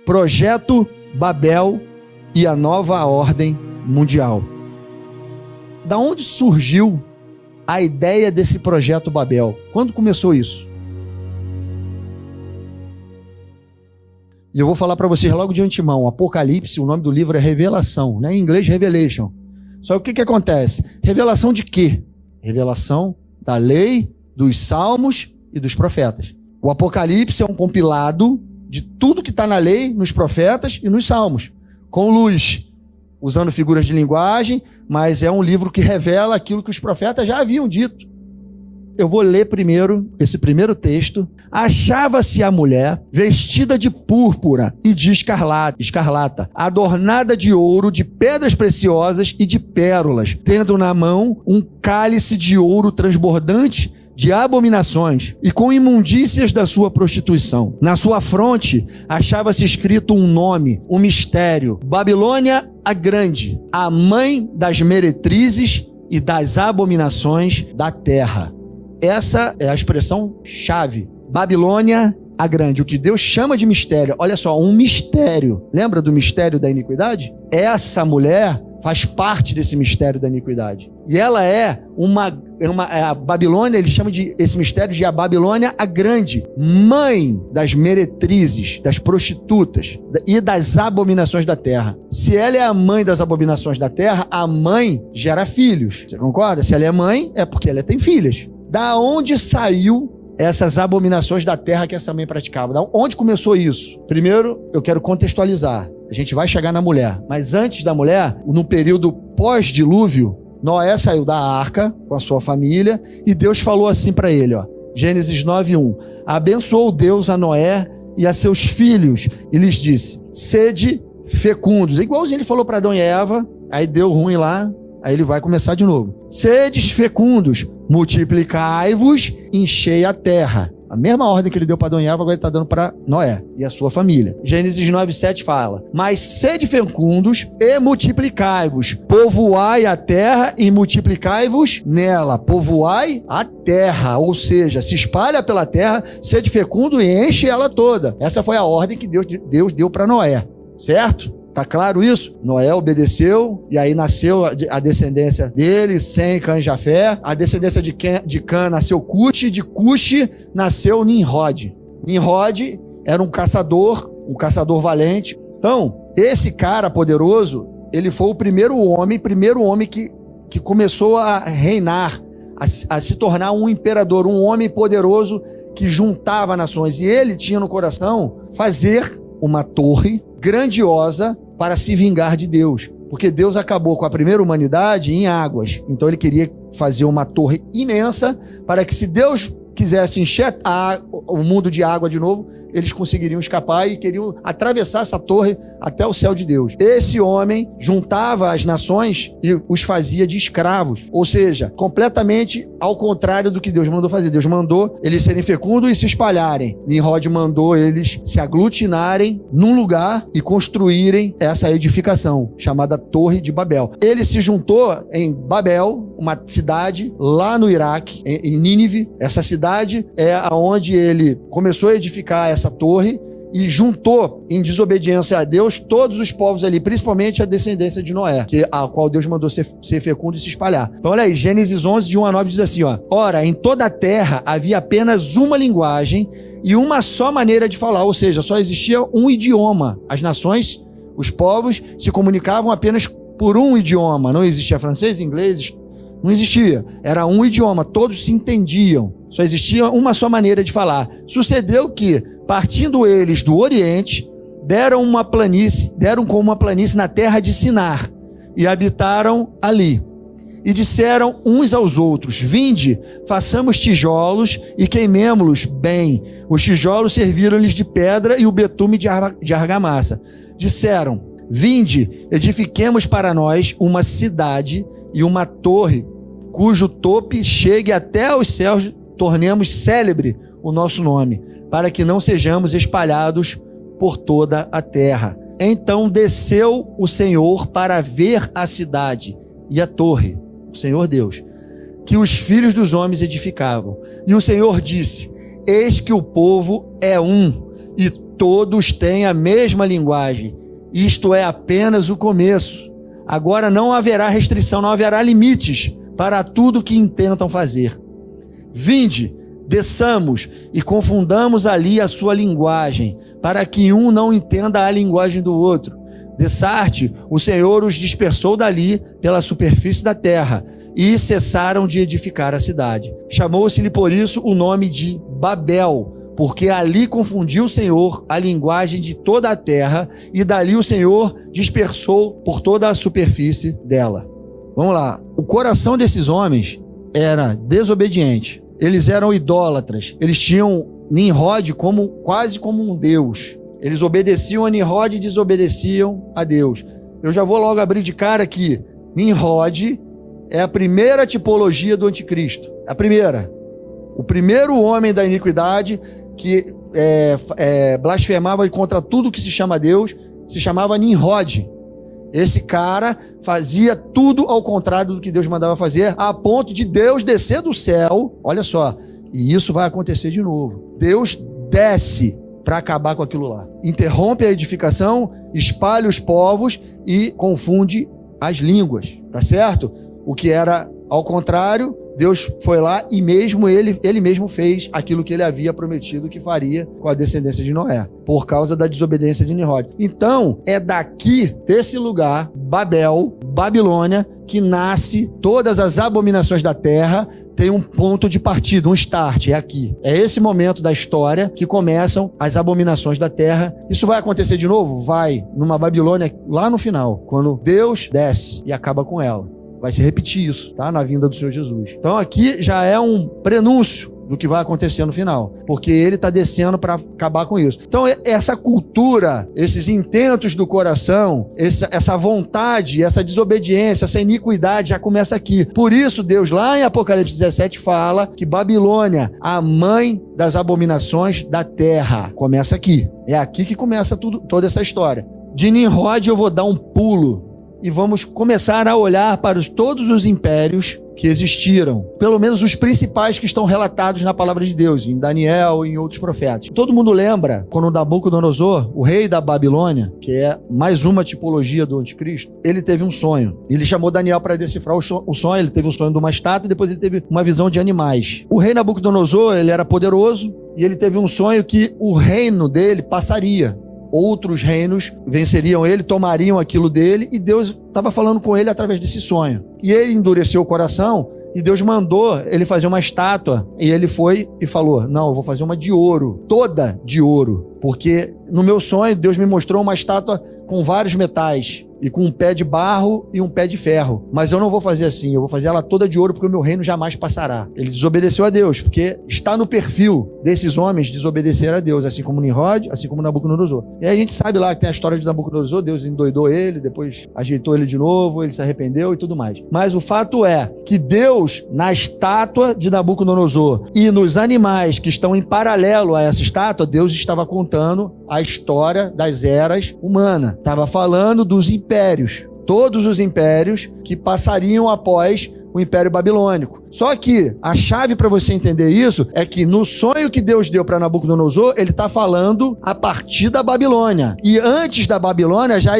Projeto Babel e a nova ordem mundial. Da onde surgiu a ideia desse projeto Babel? Quando começou isso? E eu vou falar para vocês logo de antemão, Apocalipse, o nome do livro é Revelação, né? Em inglês, Revelation. Só que o que acontece? Revelação de quê? Revelação da lei, dos salmos e dos profetas. O Apocalipse é um compilado de tudo que está na lei, nos profetas e nos salmos, com luz, usando figuras de linguagem, mas é um livro que revela aquilo que os profetas já haviam dito. Eu vou ler primeiro esse primeiro texto. Achava-se a mulher vestida de púrpura e de escarlata, adornada de ouro, de pedras preciosas e de pérolas, tendo na mão um cálice de ouro transbordante de abominações e com imundícias da sua prostituição. Na sua fronte achava-se escrito um nome, um mistério: Babilônia a Grande, a mãe das meretrizes e das abominações da terra. Essa é a expressão chave. Babilônia a Grande, o que Deus chama de mistério. Olha só, um mistério. Lembra do mistério da iniquidade? Essa mulher faz parte desse mistério da iniquidade. E ela é a Babilônia, ele chama esse mistério de a Babilônia a Grande, mãe das meretrizes, das prostitutas e das abominações da terra. Se ela é a mãe das abominações da terra, a mãe gera filhos. Você concorda? Se ela é mãe, é porque ela tem filhas. Da onde saiu essas abominações da terra que essa mãe praticava? Da onde começou isso? Primeiro, eu quero contextualizar. A gente vai chegar na mulher. Mas antes da mulher, no período pós-dilúvio, Noé saiu da arca com a sua família e Deus falou assim para ele, ó, Gênesis 9:1. Abençoou Deus a Noé e a seus filhos e lhes disse: sede fecundos. Igualzinho ele falou para Adão e Eva, aí deu ruim lá, aí ele vai começar de novo. Sedes fecundos, multiplicai-vos, enchei a terra. A mesma ordem que ele deu para Adão e Eva, agora ele está dando para Noé e a sua família. Gênesis 9:7 fala: mas sede fecundos e multiplicai-vos, povoai a terra e multiplicai-vos nela. Povoai a terra, ou seja, se espalha pela terra, sede fecundo e enche ela toda. Essa foi a ordem que Deus deu para Noé, certo? Tá claro isso? Noé obedeceu e aí nasceu a descendência dele, Sem, Cã e Jafé. A descendência de Cã nasceu Cuxi, de Cuxi nasceu Nimrod. Nimrod era um caçador valente. Então, esse cara poderoso, ele foi o primeiro homem que começou a reinar, a se tornar um imperador, um homem poderoso que juntava nações. E ele tinha no coração fazer uma torre grandiosa para se vingar de Deus, porque Deus acabou com a primeira humanidade em águas, então ele queria fazer uma torre imensa para que, se Deus quisesse encher o mundo de água de novo, eles conseguiriam escapar e queriam atravessar essa torre até o céu de Deus. Esse homem juntava as nações e os fazia de escravos, ou seja, completamente ao contrário do que Deus mandou fazer. Deus mandou eles serem fecundos e se espalharem. Nimrod mandou eles se aglutinarem num lugar e construírem essa edificação chamada Torre de Babel. Ele se juntou em Babel, uma cidade lá no Iraque, em Nínive. Essa cidade é onde ele começou a edificar essa torre e juntou em desobediência a Deus todos os povos ali, principalmente a descendência de Noé, a qual Deus mandou ser fecundo e se espalhar. Então olha aí, Gênesis 11, de 1 a 9 diz assim, ó: ora, em toda a terra havia apenas uma linguagem e uma só maneira de falar, ou seja, só existia um idioma. As nações, os povos, se comunicavam apenas por um idioma. Não existia francês, inglês, não existia. Era um idioma, todos se entendiam. Só existia uma só maneira de falar. Sucedeu que, partindo eles do Oriente, deram com uma planície na terra de Sinar e habitaram ali. E disseram uns aos outros: vinde, façamos tijolos e queimemo-los bem. Os tijolos serviram-lhes de pedra e o betume de argamassa. Disseram: vinde, edifiquemos para nós uma cidade e uma torre, cujo tope chegue até aos céus, tornemos célebre o nosso nome, para que não sejamos espalhados por toda a terra. Então desceu o Senhor para ver a cidade e a torre, o Senhor Deus, que os filhos dos homens edificavam. E o Senhor disse: eis que o povo é um, e todos têm a mesma linguagem. Isto é apenas o começo. Agora não haverá restrição, não haverá limites para tudo que intentam fazer. Vinde, desçamos e confundamos ali a sua linguagem, para que um não entenda a linguagem do outro. Dessarte, o Senhor os dispersou dali pela superfície da terra, e cessaram de edificar a cidade. Chamou-se-lhe por isso o nome de Babel, porque ali confundiu o Senhor a linguagem de toda a terra, e dali o Senhor dispersou por toda a superfície dela. Vamos lá. O coração desses homens era desobediente. Eles eram idólatras. Eles tinham Nimrod quase como um deus. Eles obedeciam a Nimrod e desobedeciam a Deus. Eu já vou logo abrir de cara que Nimrod é a primeira tipologia do anticristo. A primeira. O primeiro homem da iniquidade que blasfemava contra tudo que se chama Deus, se chamava Nimrod. Esse cara fazia tudo ao contrário do que Deus mandava fazer, a ponto de Deus descer do céu. Olha só, e isso vai acontecer de novo. Deus desce para acabar com aquilo lá. Interrompe a edificação, espalha os povos e confunde as línguas, tá certo? O que era ao contrário, Deus foi lá e mesmo ele mesmo fez aquilo que ele havia prometido que faria com a descendência de Noé, por causa da desobediência de Nimrod. Então, é daqui, desse lugar, Babel, Babilônia, que nasce todas as abominações da terra. Tem um ponto de partida, um start, é aqui. É esse momento da história que começam as abominações da terra. Isso vai acontecer de novo? Vai, numa Babilônia, lá no final, quando Deus desce e acaba com ela. Vai se repetir isso, tá? Na vinda do Senhor Jesus. Então aqui já é um prenúncio do que vai acontecer no final, porque ele está descendo para acabar com isso. Então essa cultura, esses intentos do coração, essa vontade, essa desobediência, essa iniquidade já começa aqui. Por isso Deus lá em Apocalipse 17 fala que Babilônia, a mãe das abominações da terra, começa aqui. É aqui que começa toda essa história. De Nimrod eu vou dar um pulo e vamos começar a olhar para todos os impérios que existiram, pelo menos os principais que estão relatados na palavra de Deus, em Daniel e em outros profetas. Todo mundo lembra quando Nabucodonosor, o rei da Babilônia, que é mais uma tipologia do anticristo, ele teve um sonho. Ele chamou Daniel para decifrar o sonho. Ele teve um sonho de uma estátua e depois ele teve uma visão de animais. O rei Nabucodonosor, ele era poderoso e ele teve um sonho que o reino dele passaria. Outros reinos venceriam ele, tomariam aquilo dele, e Deus estava falando com ele através desse sonho. E ele endureceu o coração, e Deus mandou ele fazer uma estátua, e ele foi e falou: não, eu vou fazer uma de ouro, toda de ouro, porque no meu sonho Deus me mostrou uma estátua com vários metais, e com um pé de barro e um pé de ferro. Mas eu não vou fazer assim, eu vou fazer ela toda de ouro, porque o meu reino jamais passará. Ele desobedeceu a Deus, porque está no perfil desses homens desobedecer a Deus, assim como Nimrod, assim como Nabucodonosor. E aí a gente sabe lá que tem a história de Nabucodonosor, Deus endoidou ele, depois ajeitou ele de novo, ele se arrependeu e tudo mais. Mas o fato é que Deus, na estátua de Nabucodonosor e nos animais que estão em paralelo a essa estátua, Deus estava contando a história das eras humanas. Estava falando dos impérios, todos os impérios que passariam após o Império Babilônico. Só que a chave para você entender isso é que no sonho que Deus deu para Nabucodonosor, ele está falando a partir da Babilônia. E antes da Babilônia já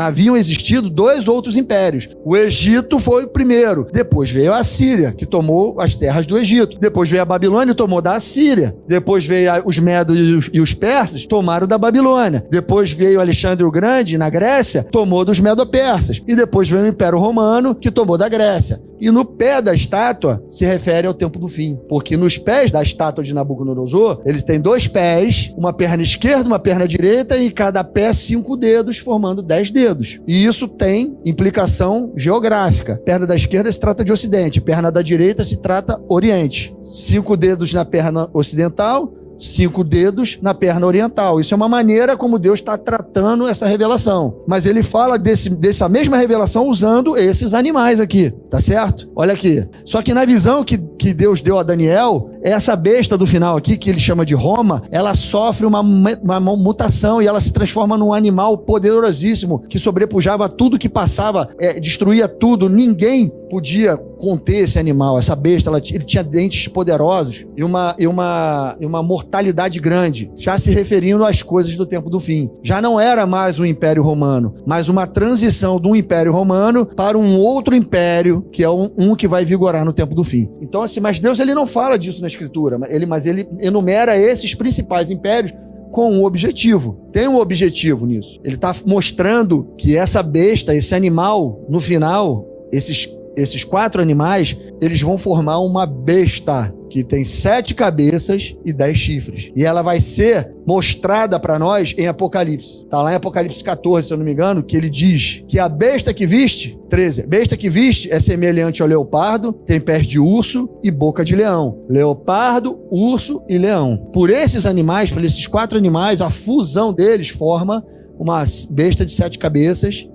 haviam existido dois outros impérios. O Egito foi o primeiro. Depois veio a Síria, que tomou as terras do Egito. Depois veio a Babilônia e tomou da Síria. Depois veio os Medos e os Persas, tomaram da Babilônia. Depois veio Alexandre o Grande, na Grécia, tomou dos Medo-Persas. E depois veio o Império Romano, que tomou da Grécia. E no pé da estátua se refere ao tempo do fim, porque nos pés da estátua de Nabucodonosor, ele tem dois pés, uma perna esquerda, uma perna direita, e em cada pé 5 dedos, formando 10 dedos. E isso tem implicação geográfica. Perna da esquerda se trata de ocidente, perna da direita se trata oriente. 5 dedos na perna ocidental, 5 dedos na perna oriental. Isso é uma maneira como Deus está tratando essa revelação. Mas ele fala dessa mesma revelação usando esses animais aqui, tá tá certo? Olha aqui. Só que na visão que Deus deu a Daniel, essa besta do final aqui, que ele chama de Roma, ela sofre uma mutação e ela se transforma num animal poderosíssimo que sobrepujava tudo que passava, destruía tudo. Ninguém podia conter esse animal, essa besta. Ele tinha dentes poderosos e uma mortalidade grande, já se referindo às coisas do tempo do fim. Já não era mais o Império Romano, mas uma transição de um Império Romano para um outro império, que é um que vai vigorar no tempo do fim. Então, assim, mas Deus ele não fala disso na Escritura, mas ele enumera esses principais impérios com um objetivo. Tem um objetivo nisso. Ele está mostrando que essa besta, esse animal, no final, esses 4 animais, eles vão formar uma besta que tem 7 cabeças e 10 chifres. E ela vai ser mostrada para nós em Apocalipse. Está lá em Apocalipse 14, se eu não me engano, que ele diz que a besta que viste, 13, a besta que viste é semelhante ao leopardo, tem pés de urso e boca de leão. Leopardo, urso e leão. Por esses animais, por esses 4 animais, a fusão deles forma uma besta de 7 cabeças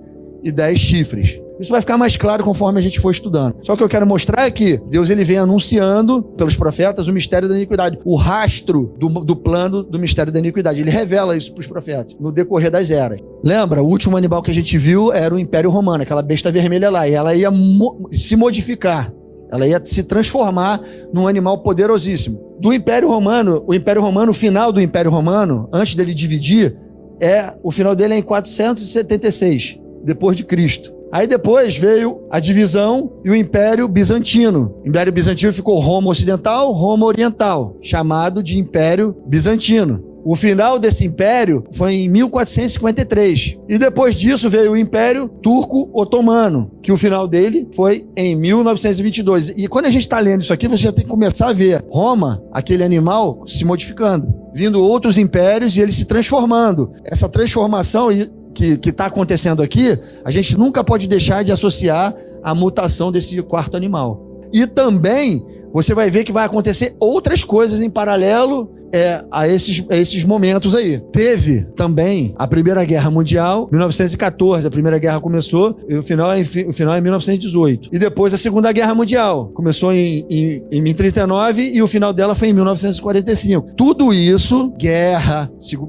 e 10 chifres. Isso vai ficar mais claro conforme a gente for estudando. Só que eu quero mostrar é que Deus ele vem anunciando pelos profetas o mistério da iniquidade, o rastro do plano do mistério da iniquidade. Ele revela isso para os profetas no decorrer das eras. Lembra, o último animal que a gente viu era o Império Romano, aquela besta vermelha lá, e ela ia se modificar, ela ia se transformar num animal poderosíssimo. Do Império Romano, o final do Império Romano, antes dele dividir, o final dele é em 476, depois de Cristo. Aí depois veio a divisão e o Império Bizantino. O Império Bizantino ficou Roma Ocidental, Roma Oriental, chamado de Império Bizantino. O final desse império foi em 1453. E depois disso veio o Império Turco-Otomano, que o final dele foi em 1922. E quando a gente está lendo isso aqui, você já tem que começar a ver Roma, aquele animal, se modificando. Vindo outros impérios e ele se transformando. Essa transformação que está acontecendo aqui, a gente nunca pode deixar de associar a mutação desse 4º animal. E também você vai ver que vai acontecer outras coisas em paralelo a esses momentos aí. Teve também a Primeira Guerra Mundial, 1914, a Primeira Guerra começou, e o final é 1918. E depois a Segunda Guerra Mundial, começou em 1939 e o final dela foi em 1945. Tudo isso,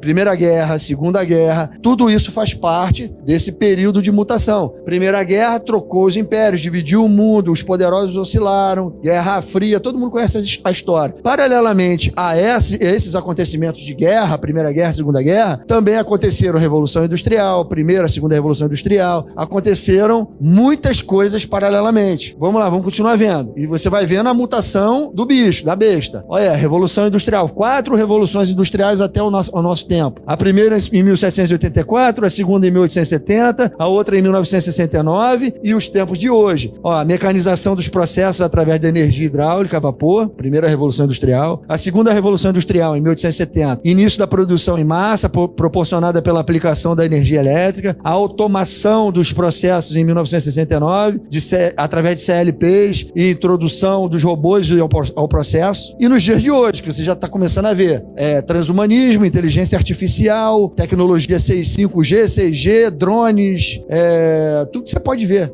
Primeira Guerra, Segunda Guerra, tudo isso faz parte desse período de mutação. Primeira Guerra trocou os impérios, dividiu o mundo, os poderosos oscilaram, Guerra Fria, todo mundo conhece a história. Paralelamente a esses acontecimentos de guerra, Primeira Guerra, Segunda Guerra, também aconteceram a Revolução Industrial, Primeira, Segunda Revolução Industrial, aconteceram muitas coisas paralelamente. Vamos lá, vamos continuar vendo. E você vai vendo a mutação do bicho, da besta. Olha, Revolução Industrial, 4 revoluções industriais até o nosso tempo. A primeira em 1784, a segunda em 1870, a outra em 1969 e os tempos de hoje. Ó, a mecanização dos processos através da energia hidráulica a vapor, primeira Revolução Industrial. A segunda Revolução Industrial em 1870, início da produção em massa proporcionada pela aplicação da energia elétrica, a automação dos processos em 1969, através de CLPs e introdução dos robôs ao processo. E nos dias de hoje, que você já está começando a ver, transhumanismo, inteligência artificial, tecnologia 5G, 6G, drones, tudo que você pode ver,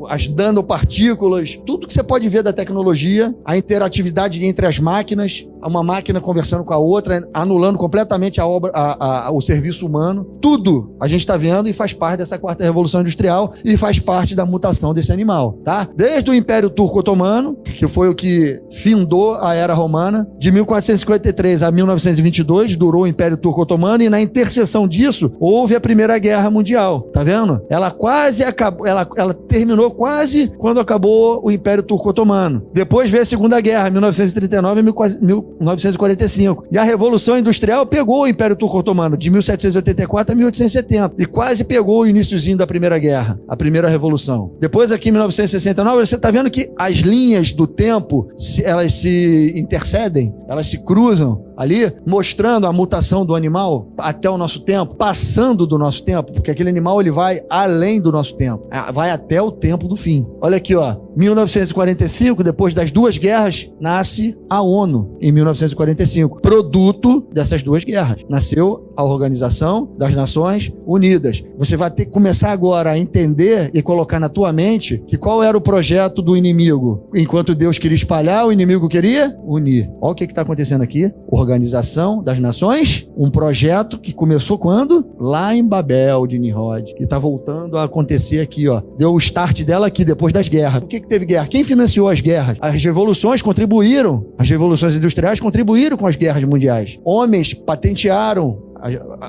as nanopartículas, tudo que você pode ver da tecnologia, a interatividade entre as máquinas, uma máquina conversando com a outra, anulando completamente o serviço humano. Tudo a gente está vendo e faz parte dessa 4ª Revolução Industrial e faz parte da mutação desse animal, tá? Desde o Império Turco-Otomano, que foi o que findou a Era Romana, de 1453 a 1922, durou o Império Turco-Otomano e na interseção disso, houve a Primeira Guerra Mundial, tá vendo? Ela quase acabou, ela terminou quase quando acabou o Império Turco-Otomano. Depois veio a Segunda Guerra, 1939 e 1945. E a Revolução Industrial pegou o Império Turco-Otomano de 1784 a 1870 e quase pegou o iniciozinho da Primeira Guerra, a Primeira Revolução. Depois aqui em 1969, você está vendo que as linhas do tempo, elas se intercedem, elas se cruzam ali, mostrando a mutação do animal até o nosso tempo, passando do nosso tempo, porque aquele animal ele vai além do nosso tempo, vai até o tempo do fim. Olha aqui, ó, 1945, depois das 2 guerras, nasce a ONU, em 1945, produto dessas 2 guerras. Nasceu a Organização das Nações Unidas. Você vai ter que começar agora a entender e colocar na tua mente que qual era o projeto do inimigo. Enquanto Deus queria espalhar, o inimigo queria unir. Olha o que está acontecendo aqui. Organização das Nações, um projeto que começou quando? Lá em Babel, de Nimrod, que está voltando a acontecer aqui, ó. Deu o start dela aqui, depois das guerras. Por que teve guerra? Quem financiou as guerras? As revoluções contribuíram, as revoluções industriais contribuíram com as guerras mundiais. Homens patentearam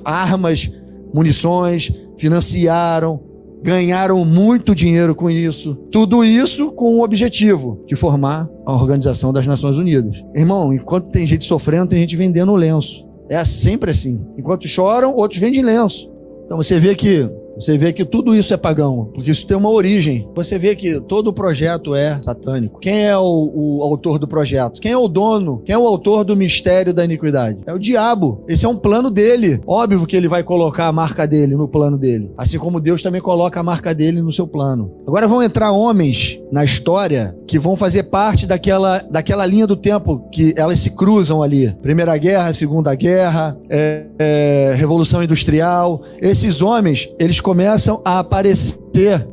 armas, munições, financiaram, ganharam muito dinheiro com isso. Tudo isso com o objetivo de formar a Organização das Nações Unidas. Irmão, enquanto tem gente sofrendo, tem gente vendendo lenço. É sempre assim. Enquanto choram, outros vendem lenço. Então você vê que tudo isso é pagão, porque isso tem uma origem. Você vê que todo o projeto é satânico. Quem é o autor do projeto? Quem é o dono? Quem é o autor do mistério da iniquidade? É o diabo. Esse é um plano dele. Óbvio que ele vai colocar a marca dele no plano dele. Assim como Deus também coloca a marca dele no seu plano. Agora vão entrar homens na história que vão fazer parte daquela linha do tempo que elas se cruzam ali. Primeira Guerra, Segunda Guerra, Revolução Industrial. Esses homens, eles começam a aparecer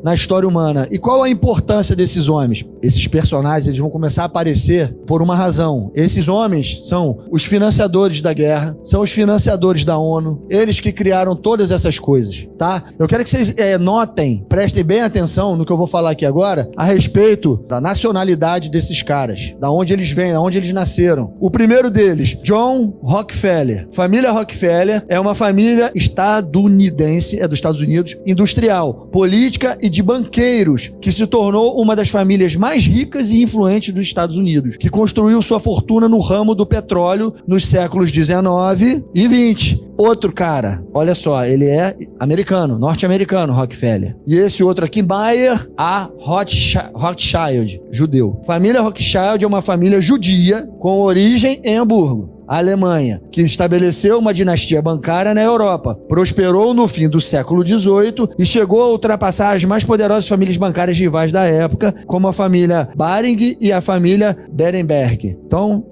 na história humana. E qual a importância desses homens? Esses personagens, eles vão começar a aparecer por uma razão. Esses homens são os financiadores da guerra, são os financiadores da ONU, eles que criaram todas essas coisas, tá? Eu quero que vocês notem, prestem bem atenção no que eu vou falar aqui agora, a respeito da nacionalidade desses caras, da onde eles vêm, da onde eles nasceram. O primeiro deles, John Rockefeller. Família Rockefeller é uma família estadunidense, é dos Estados Unidos, industrial, política e de banqueiros, que se tornou uma das famílias mais ricas e influentes dos Estados Unidos, que construiu sua fortuna no ramo do petróleo nos séculos 19 e 20. Outro cara, olha só, ele é americano, norte-americano, Rockefeller. E esse outro aqui, Mayer A. Rothschild, judeu. Família Rothschild é uma família judia com origem em Hamburgo, a Alemanha, que estabeleceu uma dinastia bancária na Europa, prosperou no fim do século XVIII e chegou a ultrapassar as mais poderosas famílias bancárias rivais da época, como a família Baring e a família Berenberg. Então,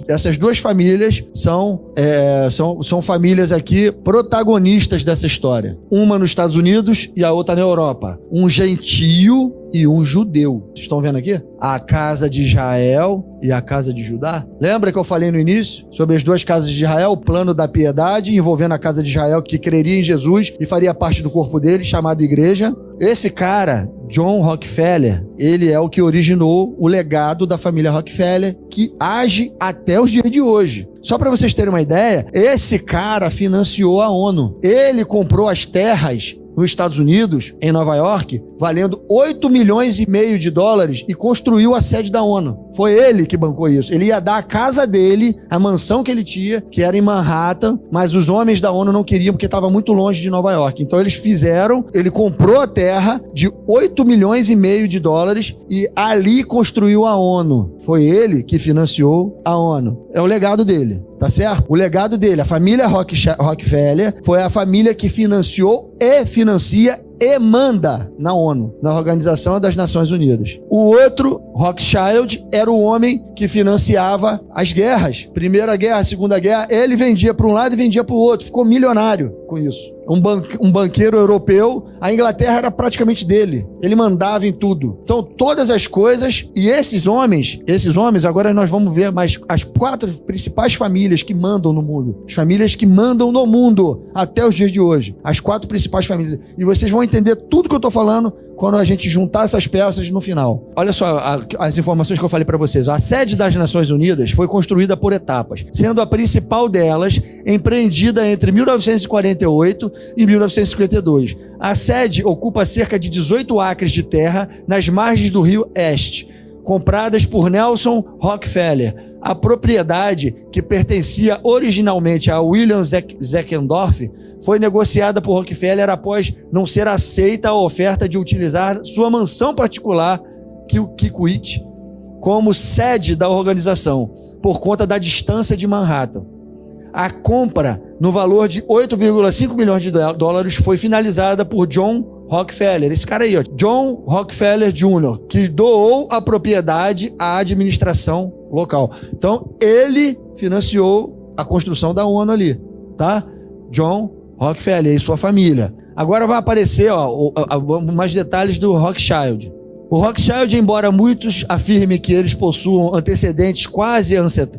essas duas famílias são famílias aqui protagonistas dessa história. Uma nos Estados Unidos e a outra na Europa. Um gentio e um judeu. Vocês estão vendo aqui? A casa de Israel e a casa de Judá. Lembra que eu falei no início sobre as duas casas de Israel, o plano da piedade envolvendo a casa de Israel que creria em Jesus e faria parte do corpo dele, chamado igreja. Esse cara, John Rockefeller, ele é o que originou o legado da família Rockefeller, que age até os dias de hoje. Só para vocês terem uma ideia, esse cara financiou a ONU. Ele comprou as terras nos Estados Unidos, em Nova York, valendo 8 milhões e meio de dólares e construiu a sede da ONU. Foi ele que bancou isso. Ele ia dar a casa dele, a mansão que ele tinha, que era em Manhattan, mas os homens da ONU não queriam porque estava muito longe de Nova York. Então eles fizeram, ele comprou a terra de 8 milhões e meio de dólares e ali construiu a ONU. Foi ele que financiou a ONU. É o legado dele. Tá certo? O legado dele, a família Rockefeller, foi a família que financiou e financia e manda na ONU, na Organização das Nações Unidas. O outro, Rothschild, era o homem que financiava as guerras. Primeira Guerra, Segunda Guerra, ele vendia para um lado e vendia para o outro. Ficou milionário com isso. Um banqueiro europeu, a Inglaterra era praticamente dele. Ele mandava em tudo. Então, todas as coisas, e esses homens, agora nós vamos ver mais as 4 principais famílias que mandam no mundo. As famílias que mandam no mundo até os dias de hoje. As 4 principais famílias. E vocês vão entender tudo que eu tô falando quando a gente juntar essas peças no final. Olha só as informações que eu falei para vocês. A sede das Nações Unidas foi construída por etapas, sendo a principal delas empreendida entre 1948 e 1952. A sede ocupa cerca de 18 acres de terra nas margens do rio Este, compradas por Nelson Rockefeller. A propriedade, que pertencia originalmente a William Zeckendorf, foi negociada por Rockefeller após não ser aceita a oferta de utilizar sua mansão particular, Kikwit, como sede da organização, por conta da distância de Manhattan. A compra, no valor de 8,5 milhões de dólares, foi finalizada por John Rockefeller, esse cara aí, ó, John Rockefeller Jr., que doou a propriedade à administração local. Então, ele financiou a construção da ONU ali, tá? John Rockefeller e sua família. Agora vai aparecer mais detalhes do Rothschild. O Rothschild, embora muitos afirmem que eles possuam antecedentes quase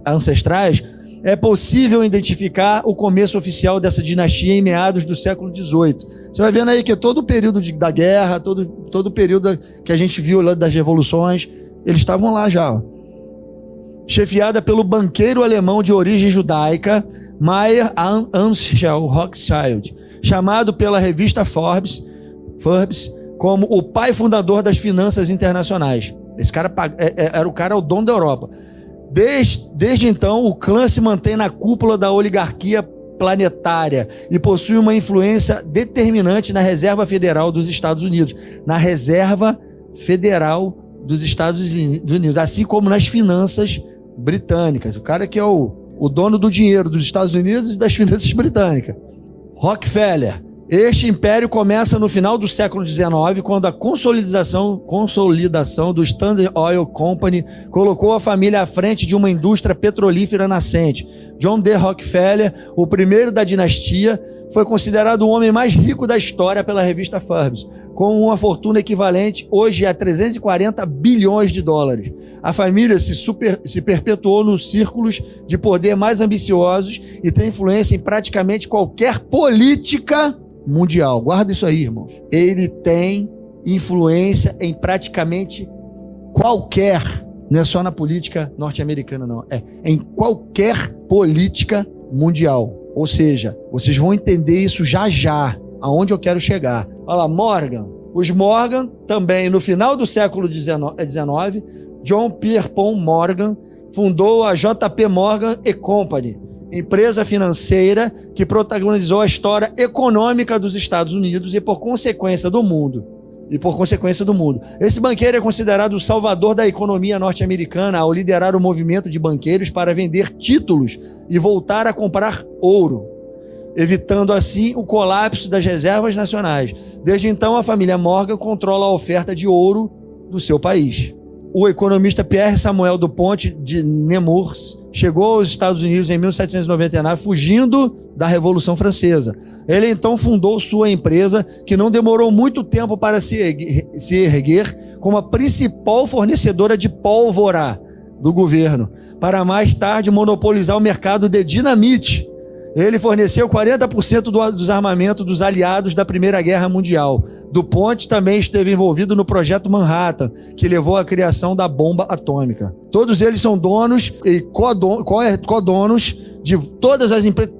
ancestrais, é possível identificar o começo oficial dessa dinastia em meados do século XVIII. Você vai vendo aí que todo o período da guerra, todo o período que a gente viu lá das revoluções, eles estavam lá já. Chefiada pelo banqueiro alemão de origem judaica, Mayer Amschel Rothschild, chamado pela revista Forbes como o pai fundador das finanças internacionais. Esse cara era o dono da Europa. Desde então, o clã se mantém na cúpula da oligarquia planetária e possui uma influência determinante na Reserva Federal dos Estados Unidos. Na Reserva Federal dos Estados Unidos, assim como nas finanças britânicas. O cara que é o dono do dinheiro dos Estados Unidos e das finanças britânicas. Rockefeller. Este império começa no final do século XIX, quando a consolidação do Standard Oil Company colocou a família à frente de uma indústria petrolífera nascente. John D. Rockefeller, o primeiro da dinastia, foi considerado o homem mais rico da história pela revista Forbes, com uma fortuna equivalente hoje a 340 bilhões de dólares. A família se perpetuou nos círculos de poder mais ambiciosos e tem influência em praticamente qualquer política mundial. Guarda isso aí, irmãos. Ele tem influência em praticamente qualquer, não é só na política norte-americana, não. É em qualquer política mundial. Ou seja, vocês vão entender isso já, aonde eu quero chegar. Olha lá, Morgan. Os Morgan, também no final do século XIX, John Pierpont Morgan fundou a JP Morgan & Company, empresa financeira que protagonizou a história econômica dos Estados Unidos e por consequência do mundo. Esse banqueiro é considerado o salvador da economia norte-americana ao liderar o movimento de banqueiros para vender títulos e voltar a comprar ouro, evitando assim o colapso das reservas nacionais. Desde então, a família Morgan controla a oferta de ouro do seu país. O economista Pierre Samuel Dupont de Nemours chegou aos Estados Unidos em 1799, fugindo da Revolução Francesa. Ele então fundou sua empresa, que não demorou muito tempo para se erguer como a principal fornecedora de pólvora do governo, para mais tarde monopolizar o mercado de dinamite. Ele forneceu 40% dos armamentos dos aliados da Primeira Guerra Mundial. Dupont também esteve envolvido no Projeto Manhattan, que levou à criação da bomba atômica. Todos eles são donos e codonos de todas as empresas.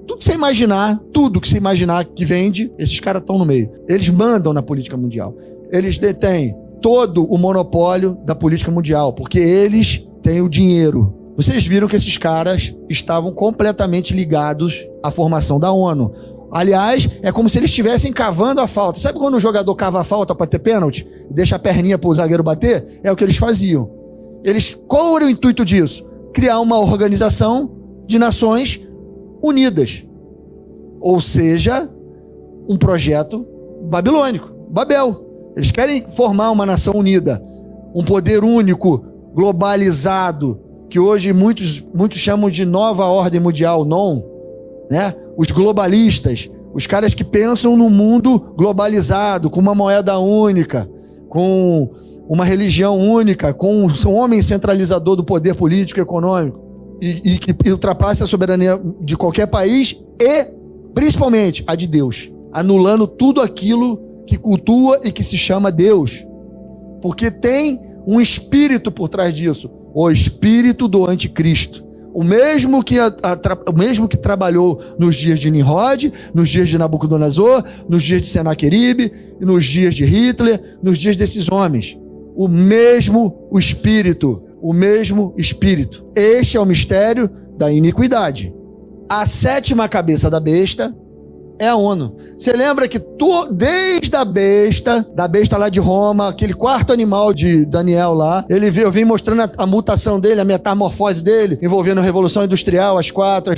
Tudo que você imaginar que vende, esses caras estão no meio. Eles mandam na política mundial. Eles detêm todo o monopólio da política mundial, porque eles têm o dinheiro. Vocês viram que esses caras estavam completamente ligados à formação da ONU. Aliás, é como se eles estivessem cavando a falta. Sabe quando o jogador cava a falta para ter pênalti? Deixa a perninha para o zagueiro bater? É o que eles faziam. Qual era o intuito disso? Criar uma organização de nações unidas. Ou seja, um projeto babilônico, Babel. Eles querem formar uma nação unida, um poder único, globalizado, que hoje muitos chamam de nova ordem mundial, né? Os globalistas, os caras que pensam no mundo globalizado, com uma moeda única, com uma religião única, com um homem centralizador do poder político e econômico, e que ultrapasse a soberania de qualquer país e, principalmente, a de Deus, anulando tudo aquilo que cultua e que se chama Deus, porque tem um espírito por trás disso, o espírito do anticristo, o mesmo que trabalhou nos dias de Nimrod, nos dias de Nabucodonosor, nos dias de Senaqueribe, nos dias de Hitler, nos dias desses homens. O mesmo espírito. Este é o mistério da iniquidade. A sétima cabeça da besta é a ONU. Você lembra que desde a besta lá de Roma, aquele quarto animal de Daniel lá, eu vim mostrando a mutação dele, a metamorfose dele, envolvendo a Revolução Industrial, as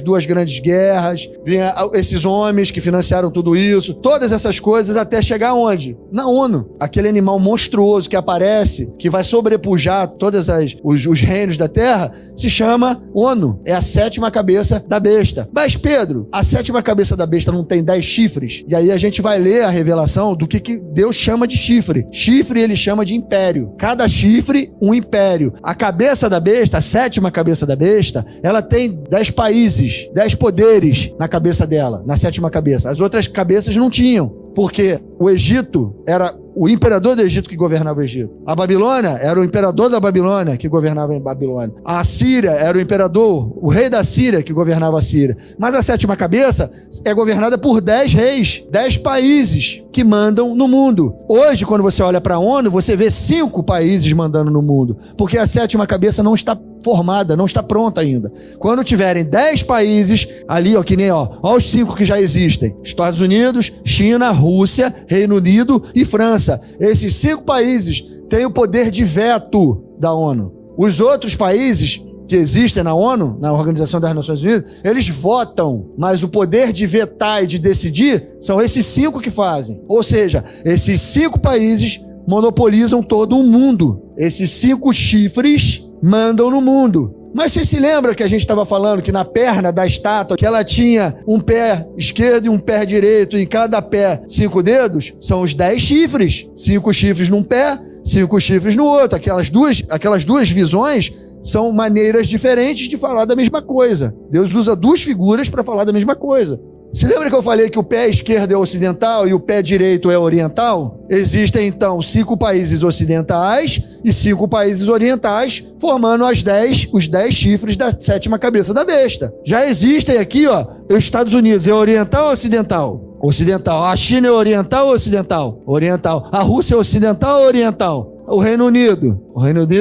duas grandes guerras, vinha esses homens que financiaram tudo isso, todas essas coisas até chegar onde? Na ONU. Aquele animal monstruoso que aparece, que vai sobrepujar todos os reinos da Terra, se chama ONU. É a 7ª cabeça da besta. Mas, Pedro, a 7ª cabeça da besta não tem 10 chifres? E aí a gente vai ler a revelação do que Deus chama de chifre. Chifre ele chama de império. Cada chifre, um império. A cabeça da besta, a 7ª cabeça da besta, ela tem 10 países, 10 poderes na cabeça dela, na 7ª cabeça. As outras cabeças não tinham. Porque o Egito era o imperador do Egito que governava o Egito. A Babilônia era o imperador da Babilônia que governava a Babilônia. A Síria era o imperador, o rei da Síria que governava a Síria. Mas a 7ª cabeça é governada por 10 reis, 10 países que mandam no mundo. Hoje, quando você olha para a ONU, você vê 5 países mandando no mundo. Porque a 7ª cabeça não está formada, não está pronta ainda. Quando tiverem 10 países, ali, ó, que nem, ó os 5 que já existem. Estados Unidos, China, Rússia, Reino Unido e França. Esses 5 países têm o poder de veto da ONU. Os outros países que existem na ONU, na Organização das Nações Unidas, eles votam, mas o poder de vetar e de decidir são esses 5 que fazem. Ou seja, esses 5 países monopolizam todo o mundo. Esses 5 chifres mandam no mundo. Mas você se lembra que a gente estava falando que na perna da estátua, que ela tinha um pé esquerdo e um pé direito, e em cada pé 5 dedos? São os 10 chifres. 5 chifres num pé, 5 chifres no outro. Aquelas duas visões são maneiras diferentes de falar da mesma coisa. Deus usa 2 figuras para falar da mesma coisa. Se lembra que eu falei que o pé esquerdo é ocidental e o pé direito é oriental? Existem, então, 5 países ocidentais e 5 países orientais, formando os 10 chifres da 7ª cabeça da besta. Já existem aqui, ó, os Estados Unidos é oriental ou ocidental? Ocidental. A China é oriental ou ocidental? Oriental. A Rússia é ocidental ou oriental? O Reino Unido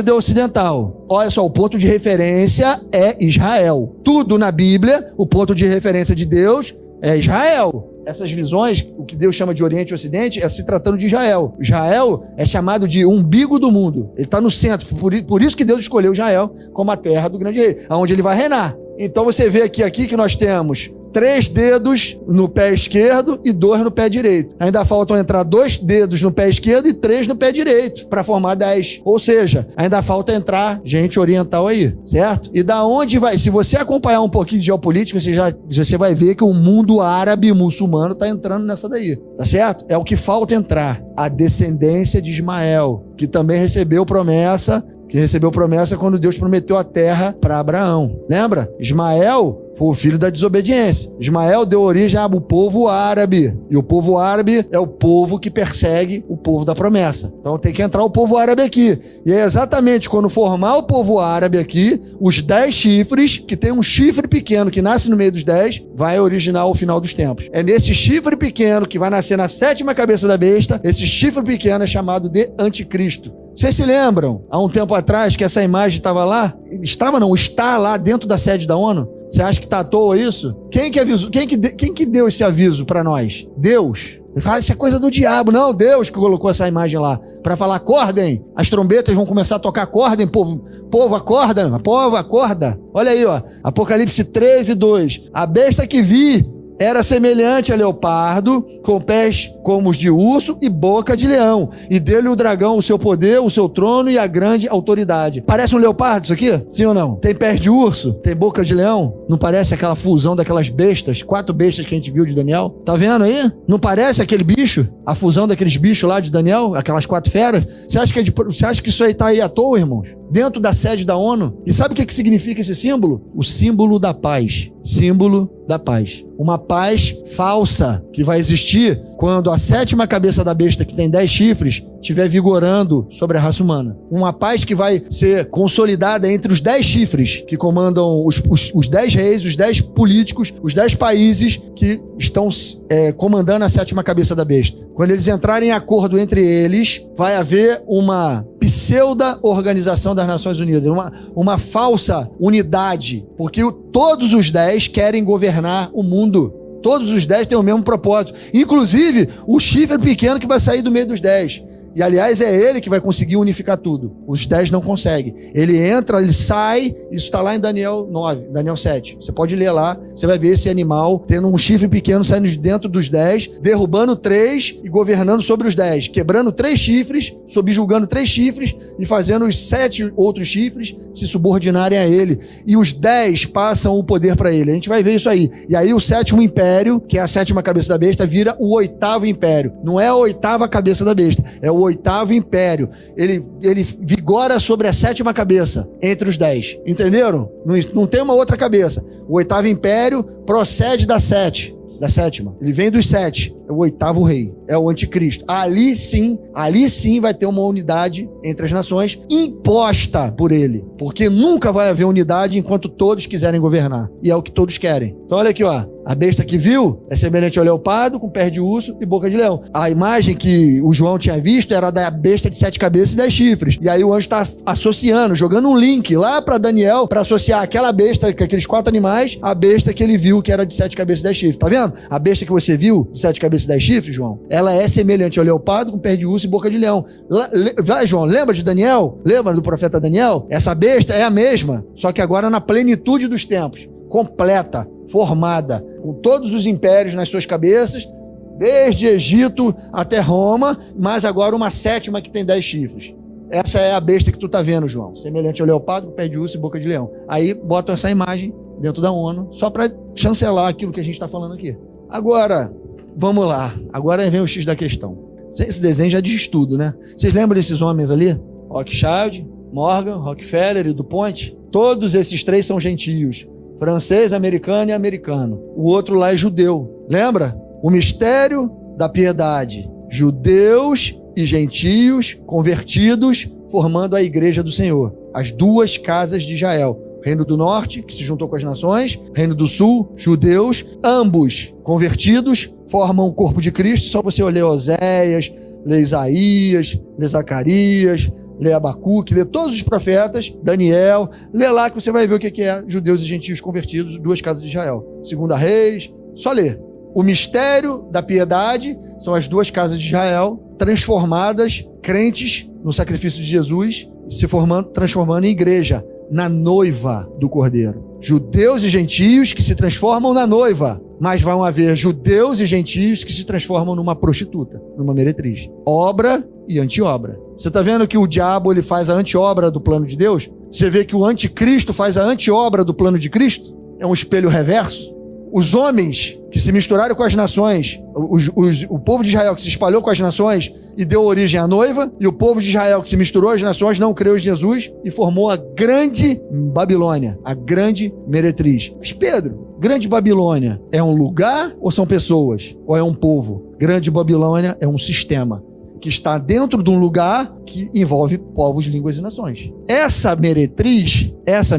é ocidental. Olha só, o ponto de referência é Israel. Tudo na Bíblia, o ponto de referência de Deus é Israel. Essas visões, o que Deus chama de Oriente e Ocidente, é se tratando de Israel. Israel é chamado de umbigo do mundo. Ele está no centro. Por isso que Deus escolheu Israel como a terra do grande rei, onde ele vai reinar. Então você vê aqui que nós temos 3 dedos no pé esquerdo e 2 no pé direito. Ainda faltam entrar 2 dedos no pé esquerdo e 3 no pé direito, para formar 10. Ou seja, ainda falta entrar gente oriental aí, certo? E da onde vai... Se você acompanhar um pouquinho de geopolítica, você vai ver que o mundo árabe muçulmano está entrando nessa daí, tá certo? É o que falta entrar. A descendência de Ismael, que também recebeu promessa quando Deus prometeu a terra para Abraão. Lembra? Ismael foi o filho da desobediência. Ismael deu origem ao povo árabe. E o povo árabe é o povo que persegue o povo da promessa. Então tem que entrar o povo árabe aqui. E é exatamente quando formar o povo árabe aqui, os 10 chifres, que tem um chifre pequeno que nasce no meio dos 10, vai originar o final dos tempos. É nesse chifre pequeno que vai nascer na 7ª cabeça da besta. Esse chifre pequeno é chamado de Anticristo. Vocês se lembram, há um tempo atrás, que essa imagem estava lá? Está lá dentro da sede da ONU? Você acha que está à toa isso? Quem que avisou? Quem que deu esse aviso para nós? Deus. Ele fala, isso é coisa do diabo. Não, Deus que colocou essa imagem lá. Para falar, acordem. As trombetas vão começar a tocar, acordem, povo. Povo, acorda. Povo, acorda. Olha aí, ó. Apocalipse 13:2. A besta que vi era semelhante a leopardo, com pés como os de urso e boca de leão. E deu-lhe o dragão o seu poder, o seu trono e a grande autoridade. Parece um leopardo isso aqui? Sim ou não? Tem pés de urso? Tem boca de leão? Não parece aquela fusão daquelas bestas? 4 bestas que a gente viu de Daniel? Tá vendo aí? Não parece aquele bicho? A fusão daqueles bichos lá de Daniel? Aquelas 4 feras? Você acha que isso aí tá aí à toa, irmãos? Dentro da sede da ONU? E sabe o que significa esse símbolo? O símbolo da paz. Símbolo da paz. Uma paz falsa que vai existir quando a 7ª cabeça da besta, que tem 10 chifres, estiver vigorando sobre a raça humana. Uma paz que vai ser consolidada entre os 10 chifres que comandam os 10 reis, os 10 políticos, os 10 países que estão comandando a 7ª cabeça da besta. Quando eles entrarem em acordo entre eles, vai haver uma pseudo-organização das Nações Unidas, uma falsa unidade, porque todos os 10 querem governar o mundo. Todos os 10 têm o mesmo propósito. Inclusive, o chifre pequeno que vai sair do meio dos 10. E, aliás, é ele que vai conseguir unificar tudo. Os 10 não conseguem. Ele entra, ele sai. Isso está lá em Daniel 9, Daniel 7. Você pode ler lá. Você vai ver esse animal tendo um chifre pequeno saindo de dentro dos 10, derrubando 3 e governando sobre os 10. Quebrando 3 chifres, subjugando 3 chifres e fazendo os 7 outros chifres se subordinarem a ele. E os 10 passam o poder para ele. A gente vai ver isso aí. E aí o 7º império, que é a 7ª cabeça da besta, vira o 8º império. Não é a 8ª cabeça da besta. É o 8º império. Ele vigora sobre a 7ª cabeça entre os 10. Entenderam? Não tem uma outra cabeça. O 8º império procede da 7ª. Ele vem dos 7. É o 8º rei. É o anticristo. Ali sim vai ter uma unidade entre as nações imposta por ele. Porque nunca vai haver unidade enquanto todos quiserem governar. E é o que todos querem. Então olha aqui, ó. A besta que viu é semelhante ao leopardo, com pés de urso e boca de leão. A imagem que o João tinha visto era da besta de 7 cabeças e 10 chifres. E aí o anjo está associando, jogando um link lá para Daniel, para associar aquela besta, aqueles 4 animais, à besta que ele viu que era de 7 cabeças e 10 chifres. Tá vendo? A besta que você viu, de 7 cabeças e 10 chifres, João, ela é semelhante ao leopardo, com pés de urso e boca de leão. Vai, João, lembra de Daniel? Lembra do profeta Daniel? Essa besta é a mesma, só que agora na plenitude dos tempos. Completa, formada, com todos os impérios nas suas cabeças, desde Egito até Roma, mas agora uma 7ª que tem 10 chifres. Essa é a besta que tu tá vendo, João, semelhante ao leopardo, com pé de urso e boca de leão. Aí botam essa imagem dentro da ONU, só para chancelar aquilo que a gente está falando aqui. Agora, vamos lá, agora vem o X da questão. Esse desenho já diz tudo, né? Vocês lembram desses homens ali? Rothschild, Morgan, Rockefeller e DuPont? Todos esses 3 são gentios. Francês, americano e americano. O outro lá é judeu. Lembra? O mistério da piedade. Judeus e gentios convertidos formando a igreja do Senhor. As 2 casas de Israel. Reino do Norte, que se juntou com as nações. Reino do Sul, judeus. Ambos convertidos formam o corpo de Cristo. Só você ler Oséias, ler Isaías, ler Zacarias, lê Abacuque, lê todos os profetas, Daniel, lê lá que você vai ver o que é judeus e gentios convertidos, 2 casas de Israel. 2 Reis, só lê. O mistério da piedade são as 2 casas de Israel transformadas, crentes no sacrifício de Jesus, transformando em igreja, na noiva do Cordeiro. Judeus e gentios que se transformam na noiva, mas vão haver judeus e gentios que se transformam numa prostituta, numa meretriz. Obra e anti-obra. Você está vendo que o diabo ele faz a anti-obra do plano de Deus? Você vê que o anticristo faz a anti-obra do plano de Cristo? É um espelho reverso. Os homens que se misturaram com as nações, o povo de Israel que se espalhou com as nações e deu origem à noiva, e o povo de Israel que se misturou às nações não creu em Jesus e formou a grande Babilônia, a grande meretriz. Mas Pedro, grande Babilônia é um lugar ou são pessoas? Ou é um povo? Grande Babilônia é um sistema que está dentro de um lugar que envolve povos, línguas e nações. Essa meretriz, essa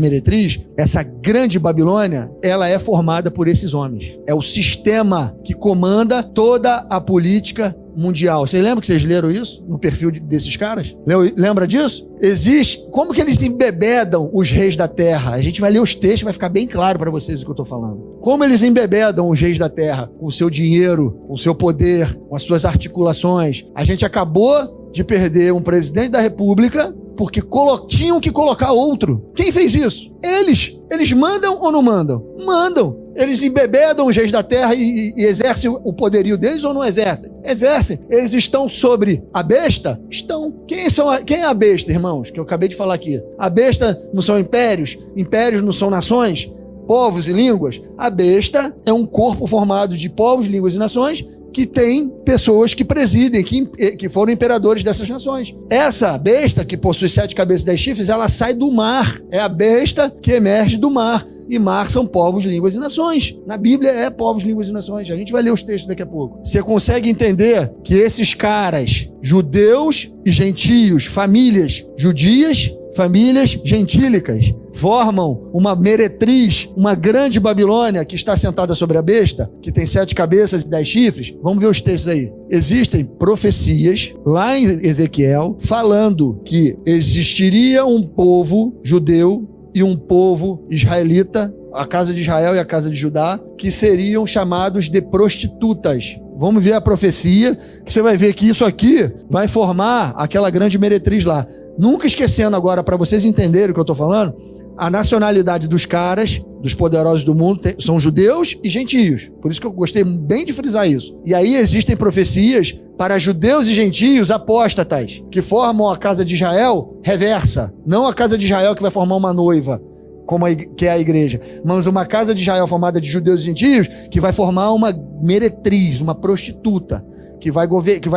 grande Babilônia, ela é formada por esses homens. É o sistema que comanda toda a política mundial. Vocês lembram que vocês leram isso no perfil desses caras? Lembra disso? Existe. Como que eles embebedam os reis da terra? A gente vai ler os textos, vai ficar bem claro para vocês o que eu estou falando. Como eles embebedam os reis da terra? Com o seu dinheiro, com o seu poder, com as suas articulações. A gente acabou de perder um presidente da república porque tinham que colocar outro. Quem fez isso? Eles. Eles mandam ou não mandam? Mandam. Eles embebedam os reis da terra e exercem o poderio deles ou não exercem? Exercem. Eles estão sobre a besta? Estão. Quem é a besta, irmãos? Que eu acabei de falar aqui. A besta não são impérios? Impérios não são nações? Povos e línguas? A besta é um corpo formado de povos, línguas e nações que tem pessoas que presidem, que foram imperadores dessas nações. Essa besta, que possui 7 cabeças e 10 chifres, ela sai do mar. É a besta que emerge do mar. E mar são povos, línguas e nações. Na Bíblia é povos, línguas e nações. A gente vai ler os textos daqui a pouco. Você consegue entender que esses caras, judeus e gentios, famílias judias, famílias gentílicas, formam uma meretriz, uma grande Babilônia que está sentada sobre a besta, que tem 7 cabeças e 10 chifres. Vamos ver os textos aí. Existem profecias lá em Ezequiel falando que existiria um povo judeu e um povo israelita a casa de Israel e a casa de Judá, que seriam chamados de prostitutas. Vamos ver a profecia, que você vai ver que isso aqui vai formar aquela grande meretriz lá. Nunca esquecendo agora, para vocês entenderem o que eu estou falando, a nacionalidade dos caras, dos poderosos do mundo, são judeus e gentios. Por isso que eu gostei bem de frisar isso. E aí existem profecias para judeus e gentios apóstatas, que formam a casa de Israel reversa. Não a casa de Israel que vai formar uma noiva, que é a igreja, mas uma casa de Israel formada de judeus e gentios, que vai formar uma meretriz, uma prostituta, que vai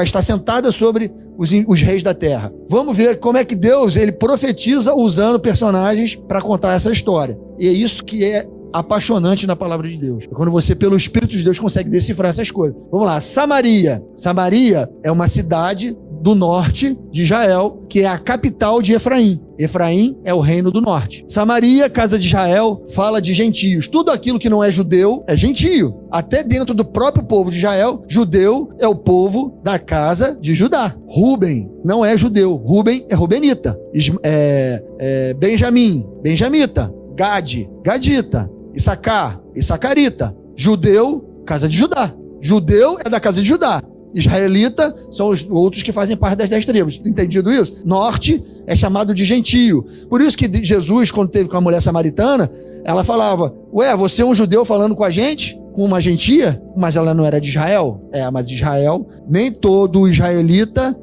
estar sentada sobre os reis da terra. Vamos ver como é que Deus ele profetiza usando personagens para contar essa história. E é isso que é apaixonante na palavra de Deus. É quando você, pelo Espírito de Deus, consegue decifrar essas coisas. Vamos lá, Samaria. Samaria é uma cidade do norte de Israel, que é a capital de Efraim. Efraim é o reino do norte. Samaria, casa de Israel, fala de gentios. Tudo aquilo que não é judeu é gentio. Até dentro do próprio povo de Israel, judeu é o povo da casa de Judá. Ruben não é judeu. Ruben é rubenita. Benjamim, benjamita. Gade, gadita. Issacar, issacarita. Judeu, casa de Judá. Judeu é da casa de Judá. Israelita são os outros que fazem parte das 10 tribos. Entendido isso? Norte é chamado de gentio. Por isso que Jesus, quando teve com a mulher samaritana, ela falava, ué, você é um judeu falando com a gente? Com uma gentia? Mas ela não era de Israel. Mas Israel, nem todo israelita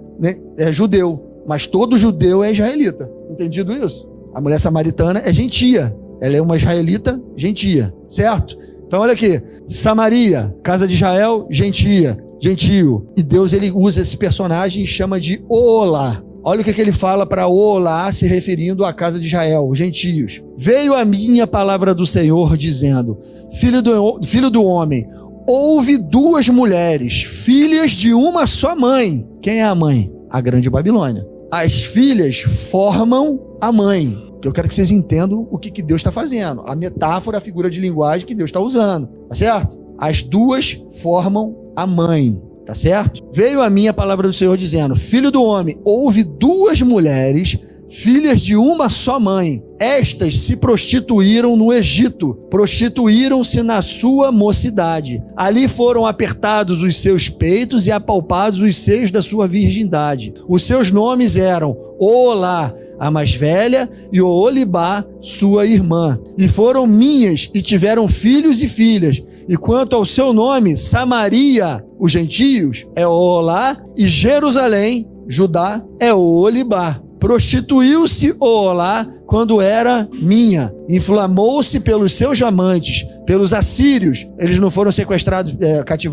é judeu, mas todo judeu é israelita. Entendido isso? A mulher samaritana é gentia. Ela é uma israelita gentia, certo? Então olha aqui, Samaria, casa de Israel, gentio. E Deus ele usa esse personagem e chama de Olá. Olha o que ele fala para Olá, se referindo à casa de Israel, os gentios. Veio a minha palavra do Senhor dizendo, filho do homem, houve 2 mulheres, filhas de uma só mãe. Quem é a mãe? A grande Babilônia. As filhas formam a mãe. Eu quero que vocês entendam o que Deus está fazendo. A metáfora, a figura de linguagem que Deus está usando. Tá certo? As 2 formam a mãe. Tá certo? Veio a mim a palavra do Senhor dizendo, filho do homem, houve 2 mulheres, filhas de uma só mãe. Estas se prostituíram no Egito, prostituíram-se na sua mocidade. Ali foram apertados os seus peitos e apalpados os seios da sua virgindade. Os seus nomes eram Olá, a mais velha, e Oholibá, sua irmã. E foram minhas, e tiveram filhos e filhas. E quanto ao seu nome, Samaria, os gentios, é Olá, e Jerusalém, Judá, é Oholibá. Prostituiu-se Olá quando era minha, inflamou-se pelos seus amantes, pelos assírios. Eles não foram sequestrados,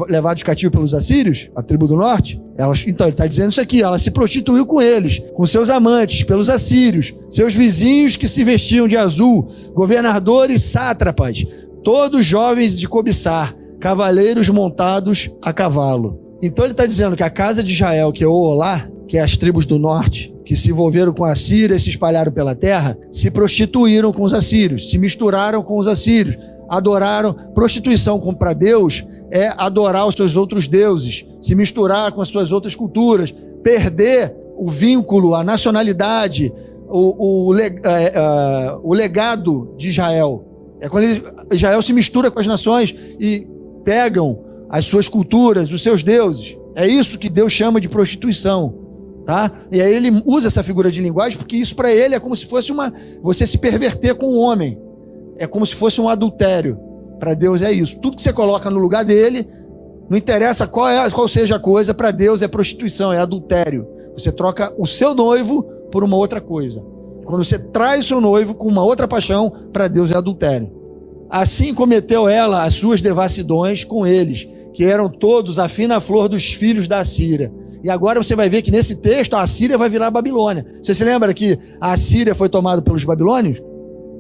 levados cativos pelos assírios, a tribo do norte? Então ele está dizendo isso aqui, ela se prostituiu com eles, com seus amantes, pelos assírios, seus vizinhos que se vestiam de azul, governadores sátrapas, todos jovens de cobiçar, cavaleiros montados a cavalo. Então ele está dizendo que a casa de Israel, que é Olá, que é as tribos do norte, que se envolveram com a Síria e se espalharam pela terra, se prostituíram com os assírios, se misturaram com os assírios, adoraram. Prostituição para Deus é adorar os seus outros deuses, se misturar com as suas outras culturas, perder o vínculo, a nacionalidade, o legado de Israel. É quando Israel se mistura com as nações e pegam as suas culturas, os seus deuses. É isso que Deus chama de prostituição. Tá? E aí ele usa essa figura de linguagem porque isso para ele é como se fosse você se perverter com o homem. É como se fosse um adultério. Para Deus é isso. Tudo que você coloca no lugar dele, não interessa qual seja a coisa, para Deus é prostituição, é adultério. Você troca o seu noivo por uma outra coisa. Quando você trai o seu noivo com uma outra paixão, para Deus é adultério. Assim cometeu ela as suas devassidões com eles, que eram todos a fina flor dos filhos da Síria. E agora você vai ver que nesse texto a Síria vai virar a Babilônia. Você se lembra que a Síria foi tomada pelos babilônios?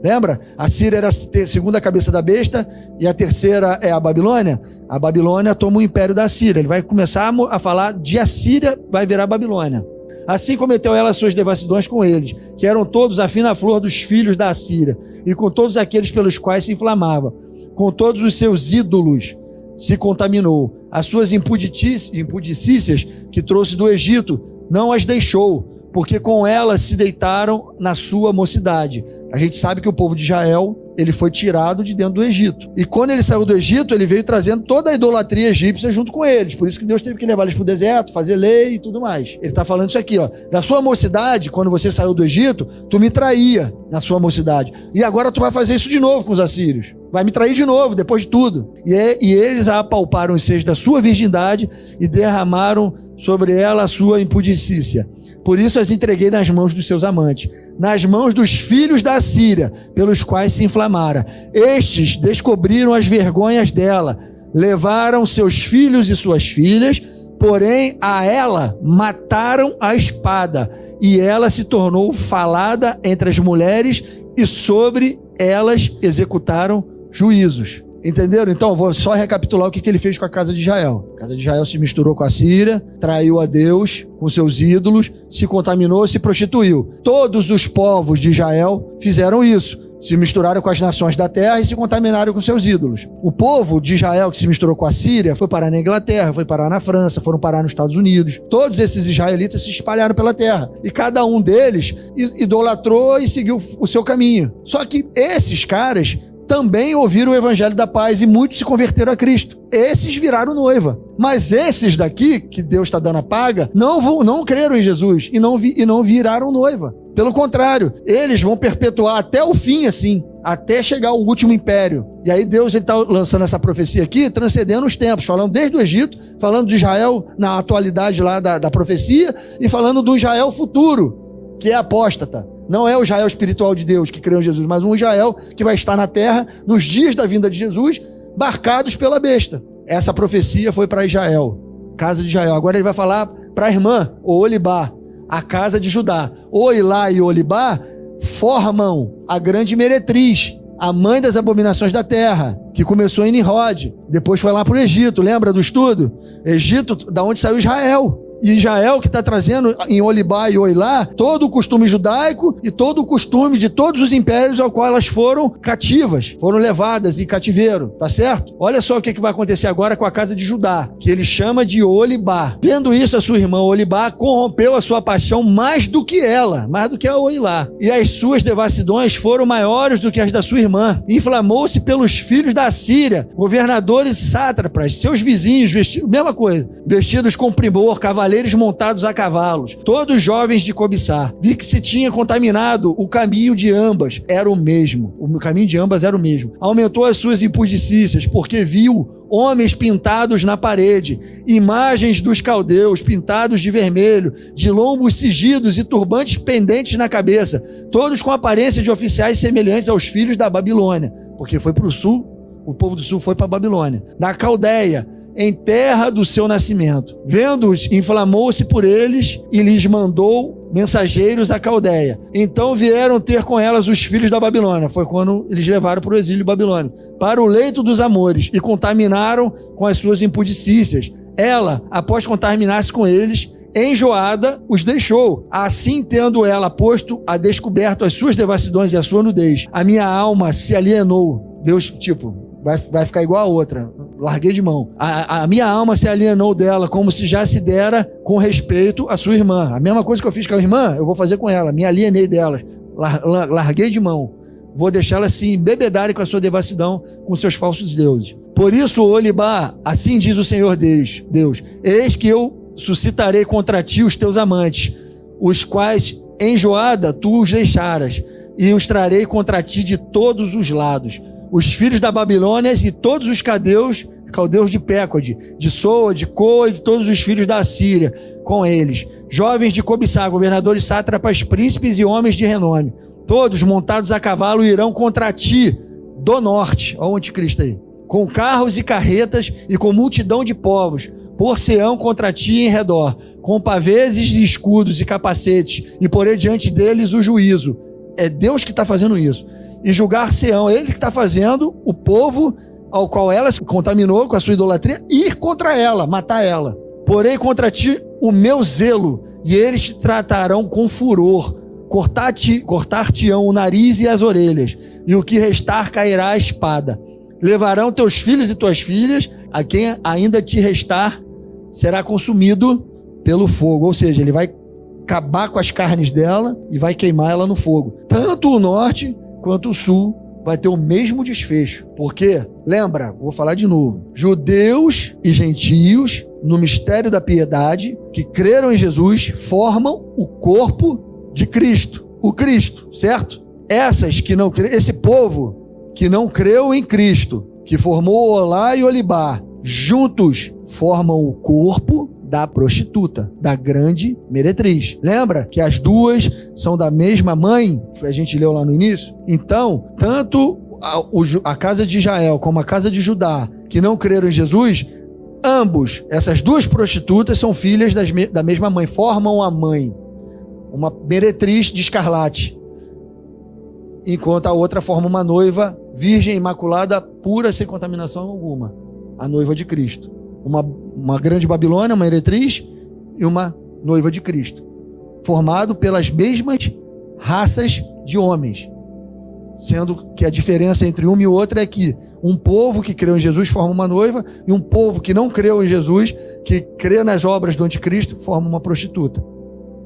Lembra? A Síria era a segunda cabeça da besta e a terceira é a Babilônia. A Babilônia toma o império da Síria. Ele vai começar a falar de a Síria vai virar a Babilônia. Assim cometeu ela as suas devassidões com eles, que eram todos a fina flor dos filhos da Síria, e com todos aqueles pelos quais se inflamava. Com todos os seus ídolos se contaminou. As suas impudicícias que trouxe do Egito não as deixou, porque com elas se deitaram na sua mocidade. A gente sabe que o povo de Israel, ele foi tirado de dentro do Egito. E quando ele saiu do Egito, ele veio trazendo toda a idolatria egípcia junto com eles. Por isso que Deus teve que levar eles para o deserto, fazer lei e tudo mais. Ele está falando isso aqui, ó. Da sua mocidade, quando você saiu do Egito, tu me traía na sua mocidade. E agora tu vai fazer isso de novo com os assírios. Vai me trair de novo, depois de tudo. E eles apalparam os seios da sua virgindade e derramaram sobre ela a sua impudicícia. Por isso as entreguei nas mãos dos seus amantes, nas mãos dos filhos da Síria, pelos quais se inflamara. Estes descobriram as vergonhas dela, levaram seus filhos e suas filhas, porém a ela mataram a espada, e ela se tornou falada entre as mulheres, e sobre elas executaram juízos. Entenderam? Então, vou só recapitular o que ele fez com a casa de Israel. A casa de Israel se misturou com a Síria, traiu a Deus com seus ídolos, se contaminou, se prostituiu. Todos os povos de Israel fizeram isso. Se misturaram com as nações da terra e se contaminaram com seus ídolos. O povo de Israel que se misturou com a Síria foi parar na Inglaterra, foi parar na França, foram parar nos Estados Unidos. Todos esses israelitas se espalharam pela terra. E cada um deles idolatrou e seguiu o seu caminho. Só que esses caras também ouviram o evangelho da paz e muitos se converteram a Cristo. Esses viraram noiva. Mas esses daqui, que Deus está dando a paga, não creram em Jesus e não viraram noiva. Pelo contrário, eles vão perpetuar até o fim, assim, até chegar ao último império. E aí Deus está lançando essa profecia aqui, transcendendo os tempos, falando desde o Egito, falando de Israel na atualidade lá da profecia e falando do Israel futuro, que é apóstata. Não é o Israel espiritual de Deus que creu em Jesus, mas um Israel que vai estar na terra nos dias da vinda de Jesus, barcados pela besta. Essa profecia foi para Israel, casa de Israel. Agora ele vai falar para a irmã, Oholibá, a casa de Judá. Oilá e Oholibá formam a grande meretriz, a mãe das abominações da terra, que começou em Nimrod, depois foi lá para o Egito, lembra do estudo? Egito, da onde saiu Israel. E Israel que está trazendo em Oholibá e Oilá todo o costume judaico e todo o costume de todos os impérios ao qual elas foram cativas, foram levadas em cativeiro, tá certo? Olha só o que vai acontecer agora com a casa de Judá, que ele chama de Oholibá. Vendo isso, a sua irmã Oholibá corrompeu a sua paixão mais do que ela, mais do que a Oilá. E as suas devassidões foram maiores do que as da sua irmã. Inflamou-se pelos filhos da Síria, governadores sátrapas, seus vizinhos, mesma coisa, vestidos com primor, cavaleiros montados a cavalos, todos jovens de cobiçar. Vi que se tinha contaminado o caminho de ambas, era o mesmo. O caminho de ambas era o mesmo. Aumentou as suas impudicícias, porque viu homens pintados na parede, imagens dos caldeus pintados de vermelho, de lombos cingidos e turbantes pendentes na cabeça, todos com aparência de oficiais semelhantes aos filhos da Babilônia, porque foi para o sul, o povo do sul foi para a Babilônia. Da Caldeia, em terra do seu nascimento. Vendo-os, inflamou-se por eles e lhes mandou mensageiros à Caldeia. Então vieram ter com elas os filhos da Babilônia. Foi quando eles levaram para o exílio babilônico, para o leito dos amores, e contaminaram com as suas impudicícias. Ela, após contaminar-se com eles, enjoada, os deixou. Assim, tendo ela posto a descoberto as suas devassidões e a sua nudez, a minha alma se alienou. Deus, vai ficar igual a outra. Larguei de mão. A minha alma se alienou dela, como se já se dera com respeito à sua irmã. A mesma coisa que eu fiz com a irmã, eu vou fazer com ela. Me alienei delas. Larguei de mão. Vou deixá-la se embebedarem com a sua devassidão, com seus falsos deuses. Por isso, Oholibá, assim diz o Senhor Deus, eis que eu suscitarei contra ti os teus amantes, os quais, enjoada, tu os deixaras, e os trarei contra ti de todos os lados. Os filhos da Babilônia e todos os caldeus de Pécode, de Soa, de Coa e de todos os filhos da Síria, com eles, jovens de cobiçar, governadores, sátrapas, príncipes e homens de renome, todos montados a cavalo irão contra ti do norte, olha o anticristo aí, com carros e carretas e com multidão de povos, por-se-ão contra ti em redor, com paveses e escudos e capacetes, e porei diante deles o juízo. É Deus que está fazendo isso. E julgar-se-ão, ele que está fazendo o povo ao qual ela se contaminou com a sua idolatria, ir contra ela, matar ela. Porém contra ti o meu zelo, e eles te tratarão com furor, cortar-te-ão o nariz e as orelhas, e o que restar cairá a espada. Levarão teus filhos e tuas filhas, a quem ainda te restar será consumido pelo fogo. Ou seja, ele vai acabar com as carnes dela e vai queimar ela no fogo. Tanto o norte quanto o sul vai ter o mesmo desfecho. Porque, lembra, vou falar de novo, judeus e gentios, no mistério da piedade, que creram em Jesus, formam o corpo de Cristo. O Cristo, certo? Esse povo que não creu em Cristo, que formou Olá e Olibá, juntos formam o corpo da prostituta, da grande meretriz. Lembra que as duas são da mesma mãe? A gente leu lá no início. Então, tanto a casa de Israel como a casa de Judá, que não creram em Jesus, essas duas prostitutas são filhas da mesma mãe, formam a mãe, uma meretriz de escarlate, enquanto a outra forma uma noiva virgem, imaculada, pura, sem contaminação alguma, a noiva de Cristo. Uma grande Babilônia, uma meretriz e uma noiva de Cristo, formado pelas mesmas raças de homens, sendo que a diferença entre uma e outra é que um povo que creu em Jesus forma uma noiva e um povo que não creu em Jesus, que crê nas obras do anticristo, forma uma prostituta,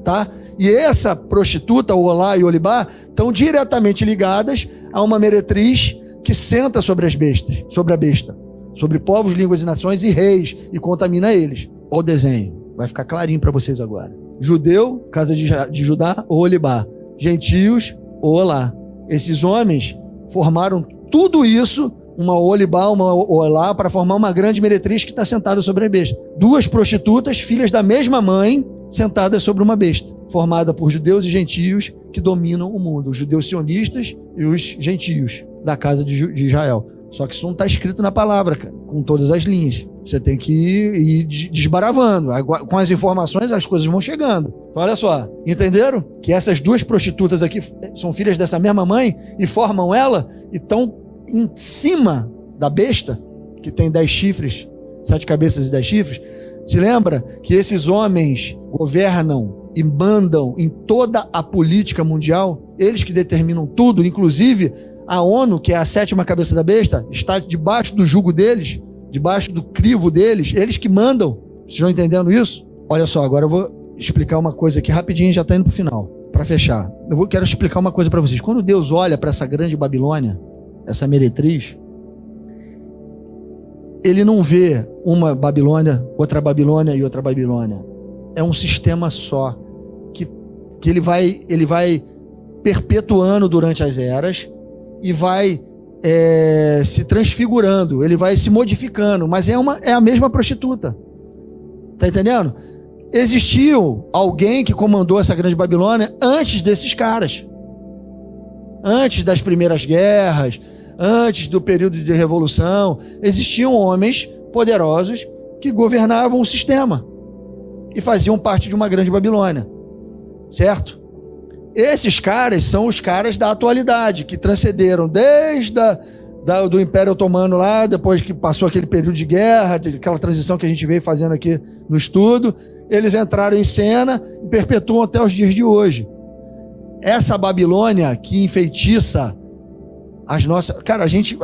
tá? E essa prostituta, o Olá e o Olibá, estão diretamente ligadas a uma meretriz que senta sobre a besta, sobre povos, línguas e nações e reis, e contamina eles. Olha o desenho, vai ficar clarinho para vocês agora. Judeu, casa de Judá, o Olibá. Gentios, o Olá. Esses homens formaram tudo isso, uma Olibá, uma Olá, para formar uma grande meretriz que está sentada sobre a besta. Duas prostitutas, filhas da mesma mãe, sentadas sobre uma besta, formada por judeus e gentios que dominam o mundo. Os judeus sionistas e os gentios da casa de Israel. Só que isso não está escrito na palavra, cara, com todas as linhas. Você tem que ir desbaravando. Com as informações, as coisas vão chegando. Então, olha só. Entenderam? Que essas duas prostitutas aqui são filhas dessa mesma mãe e formam ela e estão em cima da besta, que tem 10 chifres, 7 cabeças e 10 chifres. Se lembra que esses homens governam e mandam em toda a política mundial? Eles que determinam tudo, inclusive a ONU, que é a 7ª cabeça da besta, está debaixo do jugo deles, debaixo do crivo deles, eles que mandam. Vocês estão entendendo isso? Olha só, agora eu vou explicar uma coisa aqui rapidinho, já está indo para o final, para fechar. Quero explicar uma coisa para vocês. Quando Deus olha para essa grande Babilônia, essa meretriz, ele não vê uma Babilônia, outra Babilônia e outra Babilônia. É um sistema só, que ele vai perpetuando durante as eras, e vai se transfigurando, ele vai se modificando, mas é a mesma prostituta. Tá entendendo? Existiu alguém que comandou essa grande Babilônia antes desses caras. Antes das primeiras guerras, antes do período de revolução, existiam homens poderosos que governavam o sistema e faziam parte de uma grande Babilônia. Certo? Esses caras são os caras da atualidade, que transcenderam desde do Império Otomano lá, depois que passou aquele período de guerra, aquela transição que a gente veio fazendo aqui no estudo, eles entraram em cena e perpetuam até os dias de hoje. Essa Babilônia que enfeitiça as nossas... Cara, a gente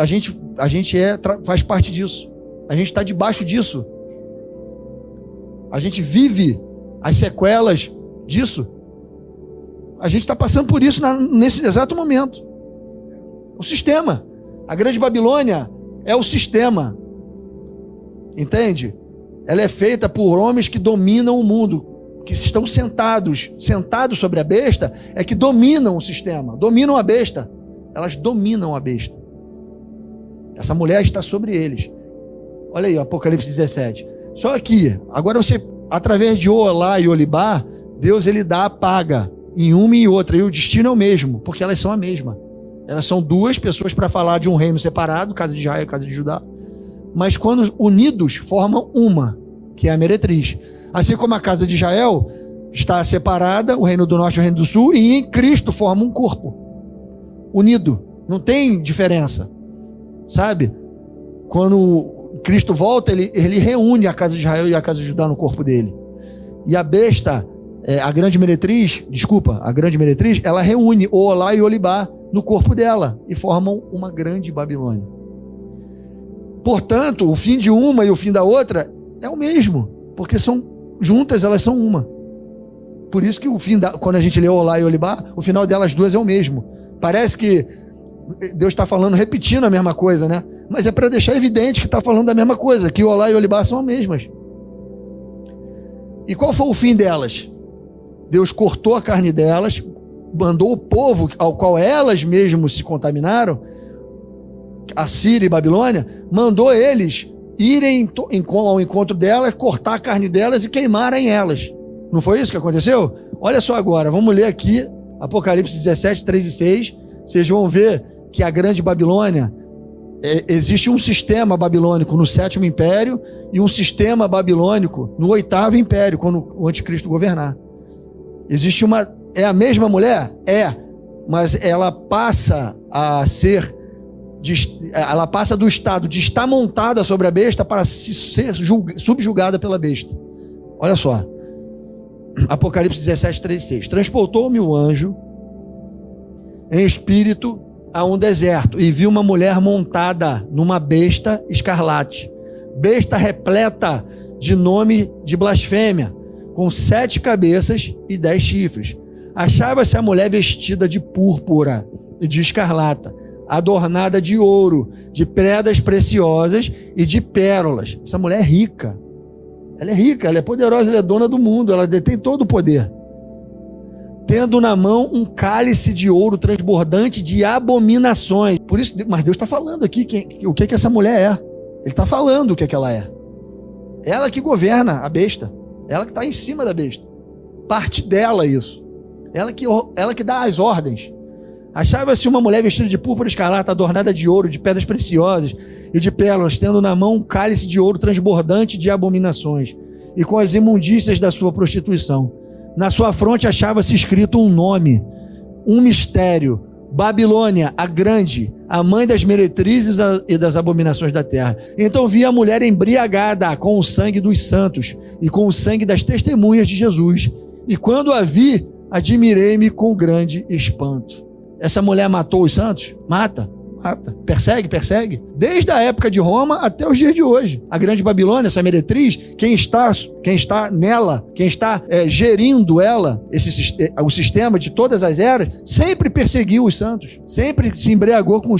faz parte disso. A gente está debaixo disso. A gente vive as sequelas disso. A gente está passando por isso nesse exato momento. O sistema. A grande Babilônia é o sistema. Entende? Ela é feita por homens que dominam o mundo, que estão sentados sobre a besta, é que dominam o sistema, dominam a besta. Elas dominam a besta. Essa mulher está sobre eles. Olha aí, Apocalipse 17. Só que, agora você, através de Olá e Olibá, Deus ele dá a paga em uma e outra, e o destino é o mesmo, porque elas são a mesma. Elas são duas pessoas para falar de um reino separado, casa de Israel e casa de Judá, mas quando unidos formam uma, que é a meretriz. Assim como a casa de Israel está separada, o reino do norte e o reino do sul, e em Cristo forma um corpo unido, não tem diferença, sabe? Quando Cristo volta, ele reúne a casa de Israel e a casa de Judá no corpo dele, e a besta, a grande meretriz, ela reúne o Olá e o Olibá no corpo dela e formam uma grande Babilônia. Portanto, o fim de uma e o fim da outra é o mesmo, porque são juntas, elas são uma. Por isso que quando a gente lê Olá e Olibá, o final delas duas é o mesmo. Parece que Deus está falando, repetindo a mesma coisa, né? Mas é para deixar evidente que está falando da mesma coisa, que Olá e Olibá são as mesmas. E qual foi o fim delas? Deus cortou a carne delas, mandou o povo ao qual elas mesmas se contaminaram, Assíria e Babilônia, mandou eles irem ao encontro delas, cortar a carne delas e queimarem elas. Não foi isso que aconteceu? Olha só agora, vamos ler aqui Apocalipse 17, 3 e 6. Vocês vão ver que a grande Babilônia, existe um sistema babilônico no 7º império e um sistema babilônico no 8º império, quando o anticristo governar. Existe é a mesma mulher? É, mas ela passa a ser, ela passa do estado de estar montada sobre a besta para ser subjugada pela besta. Olha só, Apocalipse 17, 3 e 6. Transportou-me o anjo em espírito a um deserto e vi uma mulher montada numa besta escarlate, besta repleta de nome de blasfêmia, com 7 cabeças e 10 chifres. Achava-se a mulher vestida de púrpura e de escarlata, adornada de ouro, de pedras preciosas e de pérolas. Essa mulher é rica. Ela é rica, ela é poderosa, ela é dona do mundo, ela detém todo o poder. Tendo na mão um cálice de ouro transbordante de abominações. Por isso, mas Deus está falando aqui o que essa mulher é. Ele está falando o que ela é. Ela que governa a besta. Ela que está em cima da besta. Parte dela isso. Ela que dá as ordens. Achava-se uma mulher vestida de púrpura escarlata, adornada de ouro, de pedras preciosas e de pérolas, tendo na mão um cálice de ouro transbordante de abominações e com as imundícias da sua prostituição. Na sua fronte achava-se escrito um nome, um mistério: Babilônia, a grande, a mãe das meretrizes e das abominações da terra. Então vi a mulher embriagada com o sangue dos santos e com o sangue das testemunhas de Jesus. E quando a vi, admirei-me com grande espanto. Essa mulher matou os santos? Mata. Persegue. Desde a época de Roma até os dias de hoje. A grande Babilônia, essa meretriz, quem está nela, quem está gerindo ela, o sistema de todas as eras, sempre perseguiu os santos, sempre se embriagou com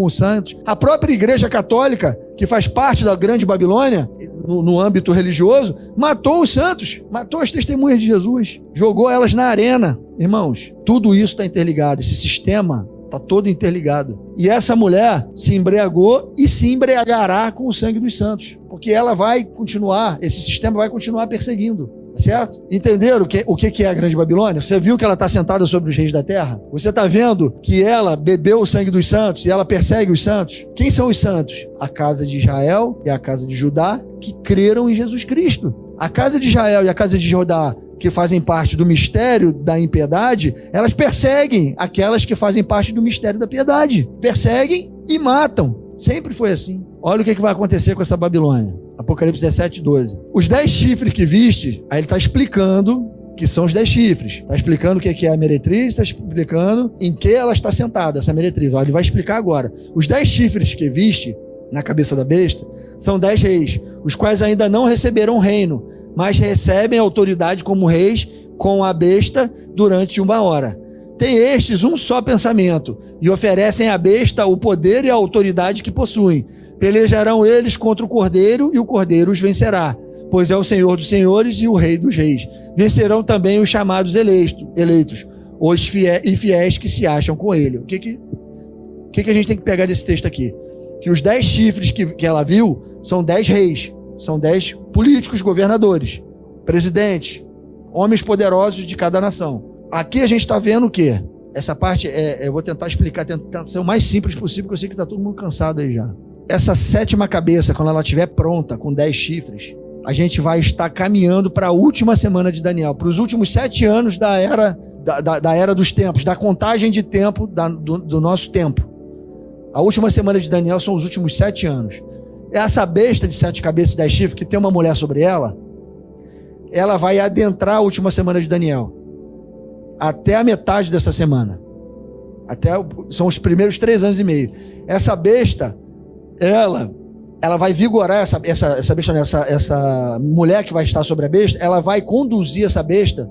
os santos. A própria Igreja Católica, que faz parte da grande Babilônia, no âmbito religioso, matou os santos, matou as testemunhas de Jesus, jogou elas na arena. Irmãos, tudo isso está interligado, esse sistema está todo interligado. E essa mulher se embriagou e se embriagará com o sangue dos santos, porque ela vai continuar, esse sistema vai continuar perseguindo, certo? Entenderam o que é a grande Babilônia? Você viu que ela está sentada sobre os reis da terra? Você está vendo que ela bebeu o sangue dos santos e ela persegue os santos? Quem são os santos? A casa de Israel e a casa de Judá, que creram em Jesus Cristo. A casa de Israel e a casa de Judá, que fazem parte do mistério da impiedade, elas perseguem aquelas que fazem parte do mistério da piedade. Perseguem e matam. Sempre foi assim. Olha o que vai acontecer com essa Babilônia. Apocalipse 17, 12. Os 10 chifres que viste, aí ele está explicando que são os 10 chifres. Está explicando o que é a meretriz, está explicando em que ela está sentada, essa meretriz. Olha, ele vai explicar agora. Os 10 chifres que viste na cabeça da besta são 10 reis, os quais ainda não receberam reino, mas recebem autoridade como reis com a besta durante 1 hora. Tem estes um só pensamento e oferecem à besta o poder e a autoridade que possuem. Pelejarão eles contra o Cordeiro e o Cordeiro os vencerá, pois é o Senhor dos senhores e o Rei dos reis. Vencerão também os chamados eleitos, os fiéis que se acham com ele. O que a gente tem que pegar desse texto aqui? Que os 10 chifres que ela viu são 10 reis. São 10 políticos, governadores, presidentes, homens poderosos de cada nação. Aqui a gente está vendo o quê? Essa parte, eu vou tentar explicar, tentar ser o mais simples possível, porque eu sei que está todo mundo cansado aí já. Essa 7ª cabeça, quando ela estiver pronta, com 10 chifres, a gente vai estar caminhando para a última semana de Daniel, para os últimos 7 anos da era dos tempos, da contagem de tempo do nosso tempo. A última semana de Daniel são os últimos 7 anos. Essa besta de 7 cabeças e 10 chifres, que tem uma mulher sobre ela, ela vai adentrar a última semana de Daniel, até a metade dessa semana. São os primeiros 3 anos e meio. Essa besta, ela vai vigorar, essa besta, essa mulher que vai estar sobre a besta, ela vai conduzir essa besta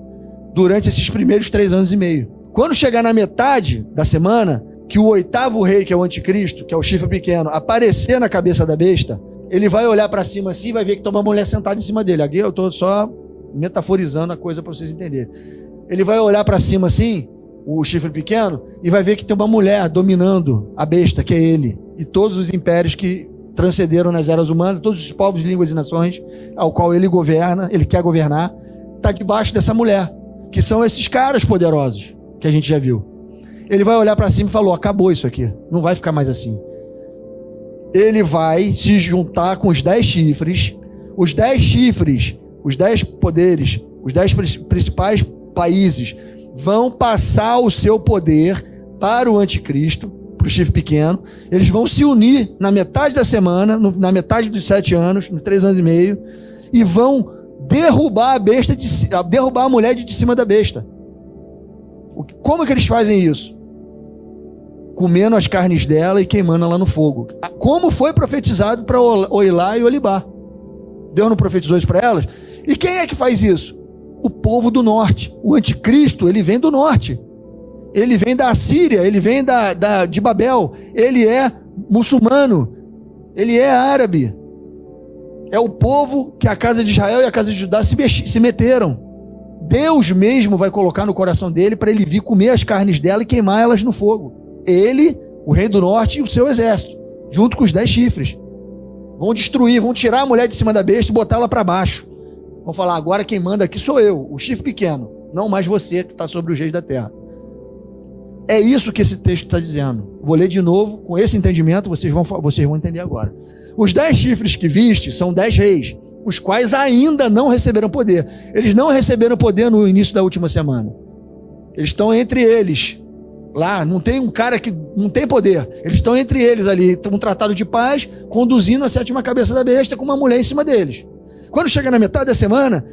durante esses primeiros 3 anos e meio. Quando chegar na metade da semana, que o 8º rei, que é o anticristo, que é o chifre pequeno, aparecer na cabeça da besta, ele vai olhar para cima assim e vai ver que tem uma mulher sentada em cima dele. Aqui eu estou só metaforizando a coisa para vocês entenderem. Ele vai olhar para cima assim, o chifre pequeno, e vai ver que tem uma mulher dominando a besta, que é ele, e todos os impérios que transcenderam nas eras humanas, todos os povos, línguas e nações ao qual ele governa, ele quer governar, está debaixo dessa mulher, que são esses caras poderosos que a gente já viu. Ele vai olhar para cima e falou: acabou isso aqui, não vai ficar mais assim. Ele vai se juntar com os 10 chifres, os 10 poderes, os 10 principais países vão passar o seu poder para o anticristo, para o chifre pequeno. Eles vão se unir na metade da semana, na metade dos 7 anos, nos 3 anos e meio, e vão derrubar a besta, derrubar a mulher de cima da besta. Como é que eles fazem isso? Comendo as carnes dela e queimando ela no fogo. Como foi profetizado para Oilá e Olibá. Deus não profetizou isso para elas? E quem é que faz isso? O povo do norte. O anticristo, ele vem do norte. Ele vem da Assíria, ele vem de Babel. Ele é muçulmano. Ele é árabe. É o povo que a casa de Israel e a casa de Judá se meteram. Deus mesmo vai colocar no coração dele para ele vir comer as carnes dela e queimar elas no fogo. Ele, o rei do norte e o seu exército, junto com os 10 chifres. Vão destruir, vão tirar a mulher de cima da besta e botar ela para baixo. Vão falar: agora quem manda aqui sou eu, o chifre pequeno, não mais você que está sobre os reis da terra. É isso que esse texto está dizendo. Vou ler de novo, com esse entendimento vocês vão entender agora. Os 10 chifres que viste são 10 reis, os quais ainda não receberam poder. Eles não receberam poder no início da última semana. Eles estão entre eles. Lá, não tem um cara que não tem poder. Eles estão entre eles ali, um tratado de paz, conduzindo a 7ª cabeça da besta com uma mulher em cima deles. Quando chega na metade da semana,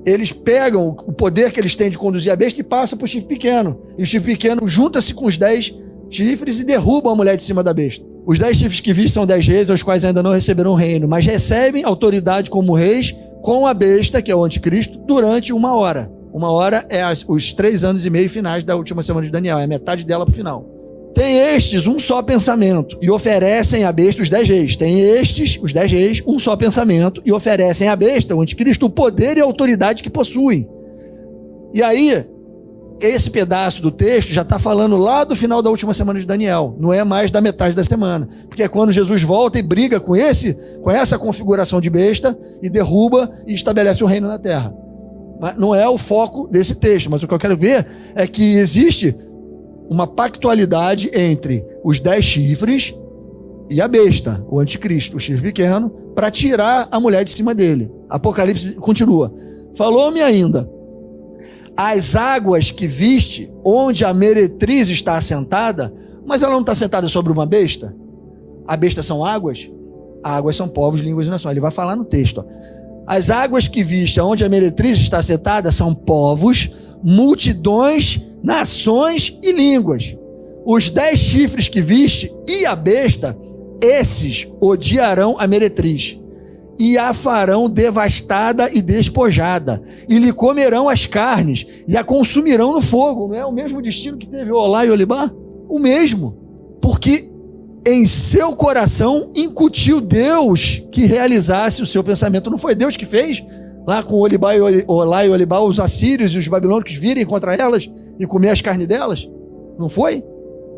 eles pegam o poder que eles têm de conduzir a besta e passam para o chifre pequeno. E o chifre pequeno junta-se com os 10 chifres e derrubam a mulher de cima da besta. Os 10 chifres que viste são 10 reis, aos quais ainda não receberam o reino, mas recebem autoridade como reis com a besta, que é o anticristo, durante 1 hora. 1 hora é os 3 anos e meio finais da última semana de Daniel, é a metade dela para o final. Tem estes um só pensamento e oferecem à besta, os 10 reis. Tem estes, os 10 reis, um só pensamento e oferecem à besta, o anticristo, o poder e a autoridade que possuem. E aí, esse pedaço do texto já está falando lá do final da última semana de Daniel, não é mais da metade da semana, porque é quando Jesus volta e briga com essa configuração de besta e derruba e estabelece o reino na terra. Mas não é o foco desse texto, mas o que eu quero ver é que existe uma pactualidade entre os 10 chifres e a besta, o anticristo, o chifre pequeno, para tirar a mulher de cima dele. Apocalipse continua. Falou-me ainda: as águas que viste, onde a meretriz está assentada, mas ela não está sentada sobre uma besta? A besta são águas? Águas são povos, línguas e nações. Ele vai falar no texto. As águas que viste, onde a meretriz está assentada, são povos, multidões, nações e línguas. Os 10 chifres que viste e a besta, esses odiarão a meretriz e a farão devastada e despojada, e lhe comerão as carnes e a consumirão no fogo. Não é o mesmo destino que teve Olá e Olibá? O mesmo, porque em seu coração incutiu Deus que realizasse o seu pensamento. Não foi Deus que fez lá com Olibá e Olá e Olibá, os assírios e os babilônicos virem contra elas e comer as carnes delas? Não foi?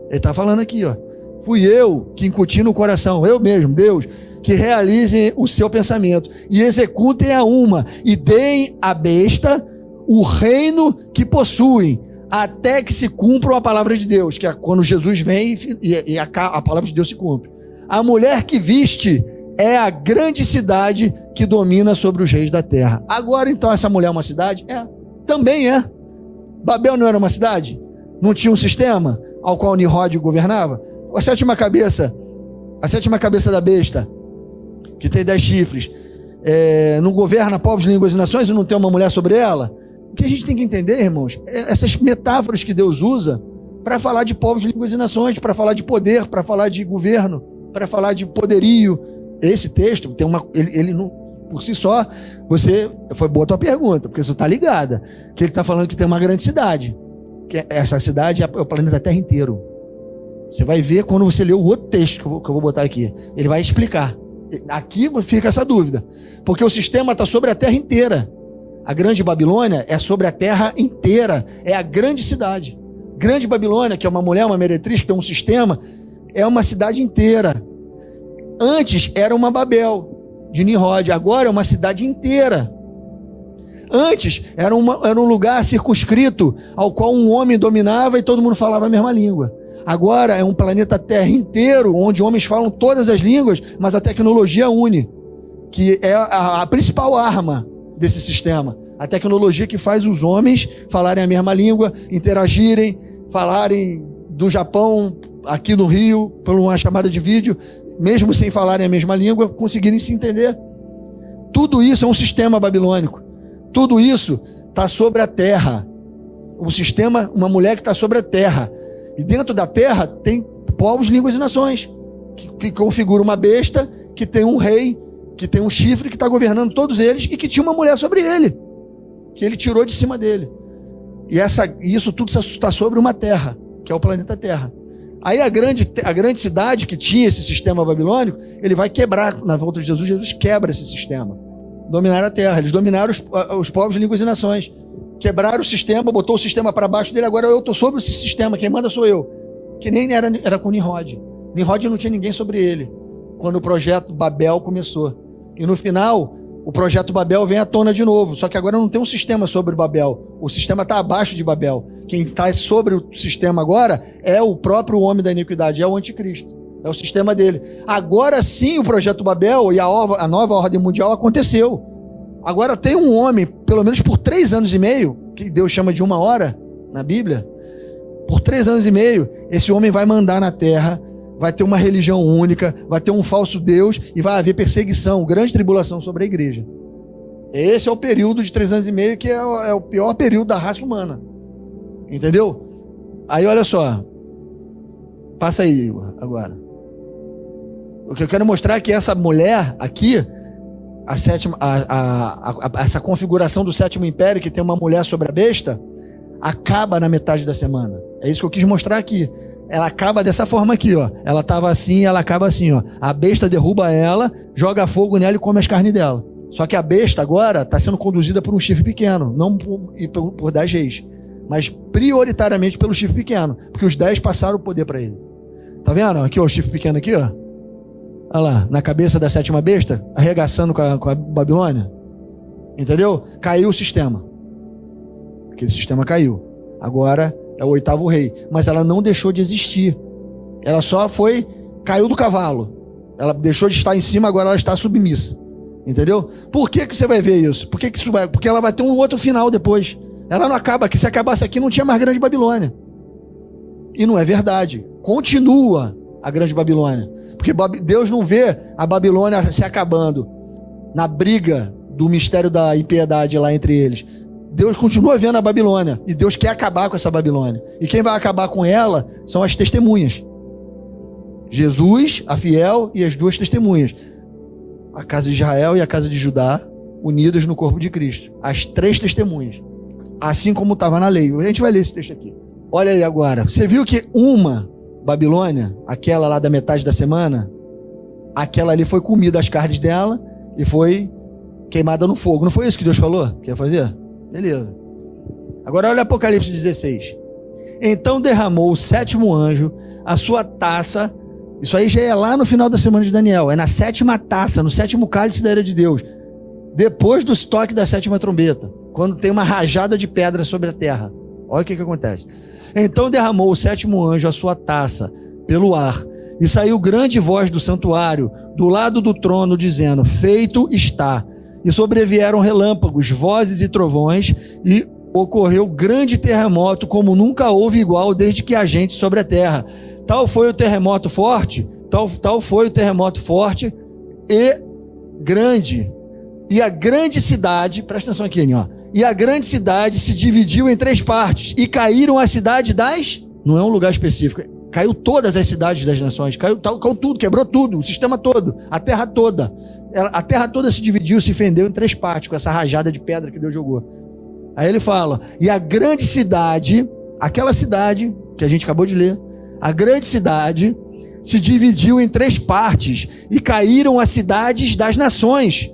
Ele está falando aqui, ó. Fui eu que incuti no coração, eu mesmo, Deus, que realizem o seu pensamento e executem a uma e deem à besta o reino que possuem, até que se cumpra a palavra de Deus, que é quando Jesus vem e a palavra de Deus se cumpre. A mulher que viste é a grande cidade que domina sobre os reis da terra. Agora, então, essa mulher é uma cidade? É, também é. Babel não era uma cidade? Não tinha um sistema ao qual Nimrod governava? A sétima cabeça da besta, que tem 10 chifres, não governa povos, línguas e nações e não tem uma mulher sobre ela? O que a gente tem que entender, irmãos, é essas metáforas que Deus usa para falar de povos, línguas e nações, para falar de poder, para falar de governo, para falar de poderio. Esse texto tem ele não por si só, foi boa a tua pergunta, porque você está ligada, que ele está falando que tem uma grande cidade, que essa cidade é o planeta Terra inteiro. Você vai ver quando você ler o outro texto que eu vou botar aqui, ele vai explicar. Aqui fica essa dúvida, porque o sistema está sobre a Terra inteira. A Grande Babilônia é sobre a Terra inteira, é a grande cidade. Grande Babilônia, que é uma mulher, uma meretriz, que tem um sistema, é uma cidade inteira. Antes era uma Babel de Nimrod, agora é uma cidade inteira. Antes era um lugar circunscrito ao qual um homem dominava e todo mundo falava a mesma língua. Agora é um planeta Terra inteiro, onde homens falam todas as línguas, mas a tecnologia une, que é a principal arma desse sistema. A tecnologia que faz os homens falarem a mesma língua, interagirem, falarem do Japão aqui no Rio, por uma chamada de vídeo, mesmo sem falarem a mesma língua, conseguirem se entender. Tudo isso é um sistema babilônico. Tudo isso está sobre a terra. Um sistema, uma mulher que está sobre a terra. E dentro da terra tem povos, línguas e nações, que configura uma besta, que tem um rei, que tem um chifre, que está governando todos eles, e que tinha uma mulher sobre ele, que ele tirou de cima dele. E isso tudo está sobre uma terra, que é o planeta Terra. Aí a grande cidade que tinha esse sistema babilônico, ele vai quebrar na volta de Jesus. Jesus quebra esse sistema. Dominaram a terra. Eles dominaram os povos, línguas e nações. Quebraram o sistema, botou o sistema para baixo dele. Agora eu estou sobre esse sistema. Quem manda sou eu. Que nem era com Nimrod. Nimrod não tinha ninguém sobre ele quando o projeto Babel começou. E no final, o projeto Babel vem à tona de novo. Só que agora não tem um sistema sobre Babel. O sistema está abaixo de Babel. Quem está sobre o sistema agora é o próprio homem da iniquidade, é o anticristo. É o sistema dele. Agora sim o projeto Babel e a nova ordem mundial aconteceu. Agora tem um homem, pelo menos por 3 anos e meio, que Deus chama de 1 hora na Bíblia, por 3 anos e meio, esse homem vai mandar na terra, vai ter uma religião única, vai ter um falso Deus e vai haver perseguição, grande tribulação sobre a igreja. Esse é o período de 3 anos e meio, que é o pior período da raça humana. Entendeu? Aí olha só. Passa aí, Igor, agora. O que eu quero mostrar é que essa mulher aqui, essa configuração do 7º império, que tem uma mulher sobre a besta, acaba na metade da semana. É isso que eu quis mostrar aqui. Ela acaba dessa forma aqui, ó. Ela estava assim, ela acaba assim, ó. A besta derruba ela, joga fogo nela e come as carnes dela. Só que a besta agora está sendo conduzida por um chifre pequeno, não por 10 reis, mas prioritariamente pelo chifre pequeno, porque os 10 passaram o poder para ele. Tá vendo? Aqui, ó, o chifre pequeno aqui, ó. Olha lá, na cabeça da 7ª besta, arregaçando com a Babilônia. Entendeu? Caiu o sistema. Aquele sistema caiu. Agora é o 8º rei. Mas ela não deixou de existir. Ela só caiu do cavalo. Ela deixou de estar em cima, agora ela está submissa. Entendeu? Por que você vai ver isso? Porque ela vai ter um outro final depois. Ela não acaba aqui. Se acabasse aqui, não tinha mais Grande Babilônia. E não é verdade. Continua a Grande Babilônia. Porque Deus não vê a Babilônia se acabando na briga do mistério da impiedade lá entre eles. Deus continua vendo a Babilônia. E Deus quer acabar com essa Babilônia. E quem vai acabar com ela são as testemunhas. Jesus, a fiel, e as 2 testemunhas. A casa de Israel e a casa de Judá, unidas no corpo de Cristo. As 3 testemunhas. Assim como estava na lei. A gente vai ler esse texto aqui. Olha aí agora. Você viu que uma Babilônia, aquela lá da metade da semana, aquela ali foi comida as carnes dela e foi queimada no fogo. Não foi isso que Deus falou que ia fazer? Beleza. Agora olha Apocalipse 16. Então derramou o 7º anjo a sua taça. Isso aí já é lá no final da semana de Daniel. É na 7ª taça, no 7º cálice da ira de Deus. Depois do toque da 7ª trombeta. Quando tem uma rajada de pedra sobre a terra. Olha o que acontece. Então derramou o 7º anjo a sua taça pelo ar, e saiu grande voz do santuário, do lado do trono, dizendo: feito está. E sobrevieram relâmpagos, vozes e trovões, e ocorreu grande terremoto, como nunca houve igual desde que há gente sobre a terra. Tal foi o terremoto forte, tal foi o terremoto forte e grande. E a grande cidade, presta atenção aqui, ó. E a grande cidade se dividiu em 3 partes, e caíram a cidade das... Não é um lugar específico. Caiu todas as cidades das nações, caiu tudo, quebrou tudo, o sistema todo, a terra toda. A terra toda se dividiu, se fendeu em 3 partes, com essa rajada de pedra que Deus jogou. Aí ele fala, e a grande cidade, aquela cidade que a gente acabou de ler, a grande cidade se dividiu em 3 partes, e caíram as cidades das nações.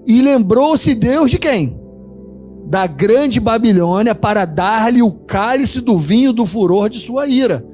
E lembrou-se Deus de quem? Da grande Babilônia, para dar-lhe o cálice do vinho do furor de sua ira.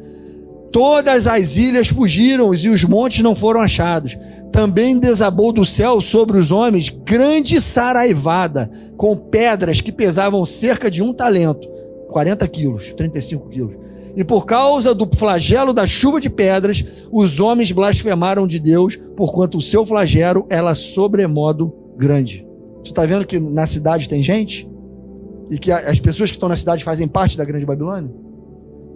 Todas as ilhas fugiram e os montes não foram achados. Também desabou do céu sobre os homens grande saraivada, com pedras que pesavam cerca de 1 talento, 40 quilos, 35 quilos. E por causa do flagelo da chuva de pedras, os homens blasfemaram de Deus, porquanto o seu flagelo era sobremodo grande. Tu está vendo que na cidade tem gente? E que as pessoas que estão na cidade fazem parte da grande Babilônia?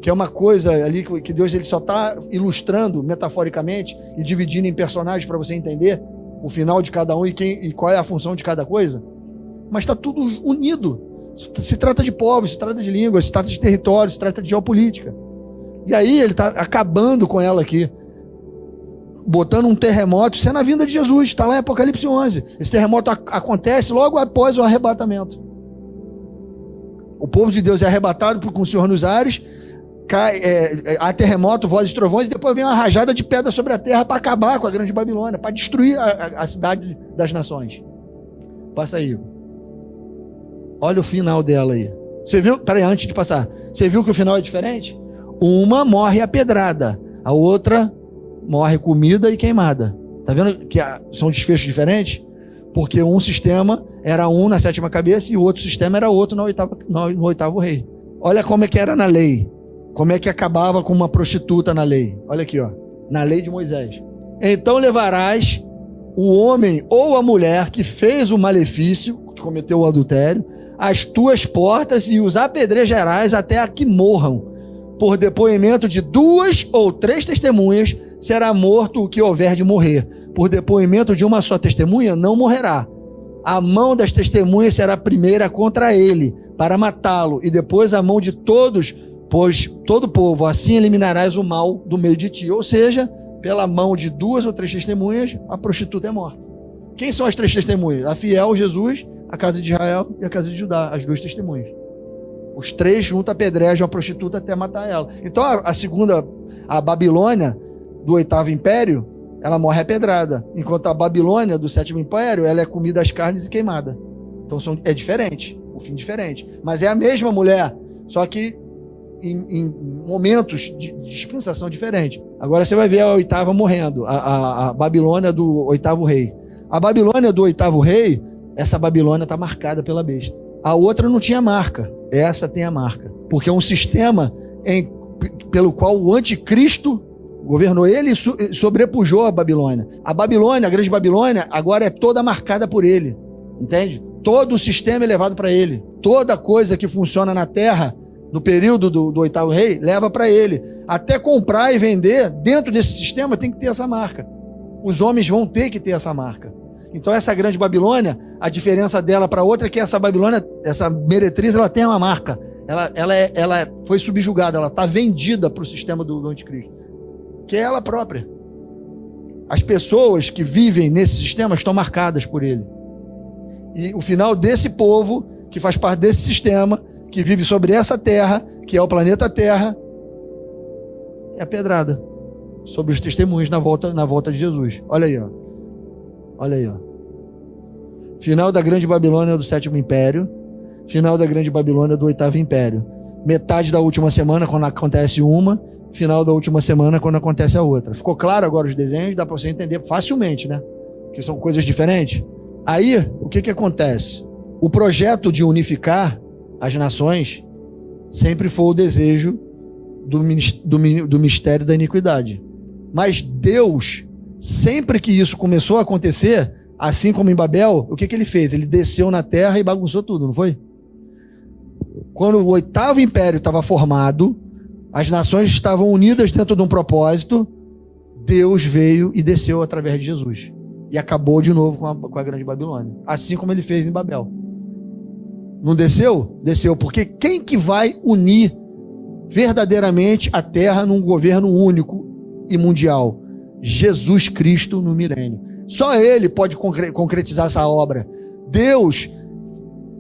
Que é uma coisa ali que Deus ele só está ilustrando metaforicamente e dividindo em personagens para você entender o final de cada um e qual é a função de cada coisa. Mas está tudo unido. Se trata de povos, se trata de línguas, se trata de território, se trata de geopolítica. E aí ele está acabando com ela aqui, botando um terremoto. Isso é na vinda de Jesus, está lá em Apocalipse 11. Esse terremoto acontece logo após o arrebatamento. O povo de Deus é arrebatado com o Senhor nos ares, há terremoto, vozes e trovões, e depois vem uma rajada de pedra sobre a terra para acabar com a grande Babilônia, para destruir a cidade das nações. Passa aí. Olha o final dela aí. Você viu? Peraí, antes de passar. Você viu que o final é diferente? Uma morre apedrada, a outra morre comida e queimada. Tá vendo que são desfechos diferentes? Porque um sistema era um na 7ª cabeça e o outro sistema era outro no 8º rei. Olha como é que era na lei. Como é que acabava com uma prostituta na lei. Olha aqui, ó. Na lei de Moisés. Então levarás o homem ou a mulher que fez o malefício, que cometeu o adultério, às tuas portas e os apedrejarás até a que morram. Por depoimento de 2 ou 3 testemunhas será morto o que houver de morrer. Por depoimento de uma só testemunha não morrerá. A mão das testemunhas será primeira contra ele, para matá-lo, e depois a mão de todos, pois todo povo, assim eliminarás o mal do meio de ti. Ou seja, pela mão de 2 ou 3 testemunhas, a prostituta é morta. Quem são as 3 testemunhas? A fiel, Jesus, a casa de Israel e a casa de Judá, as 2 testemunhas. Os 3 juntos apedrejam a prostituta até matar ela. Então a segunda, a Babilônia, do 8º império, ela morre apedrada. Enquanto a Babilônia, do 7º império, ela é comida às carnes e queimada. Então é diferente, o fim diferente. Mas é a mesma mulher, só que em momentos de dispensação diferentes. Agora você vai ver a 8ª morrendo, a Babilônia do 8º rei. A Babilônia do 8º rei, essa Babilônia está marcada pela besta. A outra não tinha marca, essa tem a marca. Porque é um sistema pelo qual o anticristo governou ele e sobrepujou a Babilônia. A Babilônia, a grande Babilônia, agora é toda marcada por ele. Entende? Todo o sistema é levado para ele. Toda coisa que funciona na terra, no período do 8º rei, leva para ele. Até comprar e vender, dentro desse sistema, tem que ter essa marca. Os homens vão ter que ter essa marca. Então essa grande Babilônia, a diferença dela para outra é que essa Babilônia, essa meretriz, ela tem uma marca. Ela foi subjugada, ela está vendida para o sistema do anticristo, que é ela própria. As pessoas que vivem nesse sistema estão marcadas por ele. E o final desse povo, que faz parte desse sistema, que vive sobre essa terra, que é o planeta Terra, é a pedrada sobre os testemunhos na volta de Jesus. Olha aí, ó. Olha aí, ó. Final da grande Babilônia do 7º império. Final da grande Babilônia do 8º império. Metade da última semana, quando acontece uma. Final da última semana, quando acontece a outra. Ficou claro agora os desenhos? Dá para você entender facilmente, né? Que são coisas diferentes. Aí, o que acontece? O projeto de unificar as nações sempre foi o desejo do mistério da iniquidade. Mas Deus, sempre que isso começou a acontecer, assim como em Babel, o que ele fez? Ele desceu na terra e bagunçou tudo, não foi? Quando o 8º império estava formado, as nações estavam unidas dentro de um propósito, Deus veio e desceu através de Jesus. E acabou de novo com a grande Babilônia. Assim como ele fez em Babel. Não desceu? Desceu. Porque quem que vai unir verdadeiramente a terra num governo único e mundial. Jesus Cristo no milênio. Só Ele pode concretizar essa obra. Deus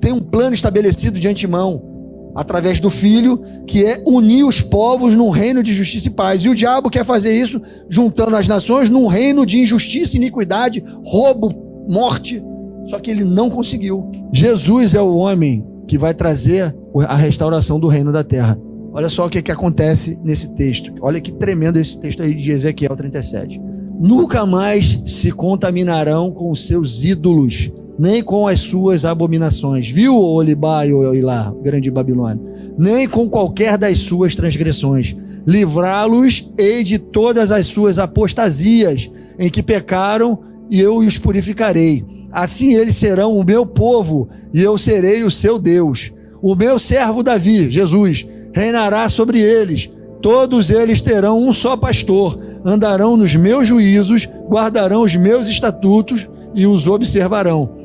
tem um plano estabelecido de antemão, através do Filho, que é unir os povos num reino de justiça e paz. E o diabo quer fazer isso juntando as nações num reino de injustiça, iniquidade, roubo, morte. Só que ele não conseguiu. Jesus é o homem que vai trazer a restauração do reino da terra. Olha só o que acontece nesse texto. Olha que tremendo esse texto aí de Ezequiel 37. Nunca mais se contaminarão com os seus ídolos, nem com as suas abominações. Viu, Olibá e Oilá, grande Babilônia? Nem com qualquer das suas transgressões. Livrá-los ei de todas as suas apostasias em que pecaram, e eu os purificarei. Assim eles serão o meu povo, e eu serei o seu Deus. O meu servo Davi, Jesus, reinará sobre eles. Todos eles terão um só pastor, andarão nos meus juízos, guardarão os meus estatutos e os observarão.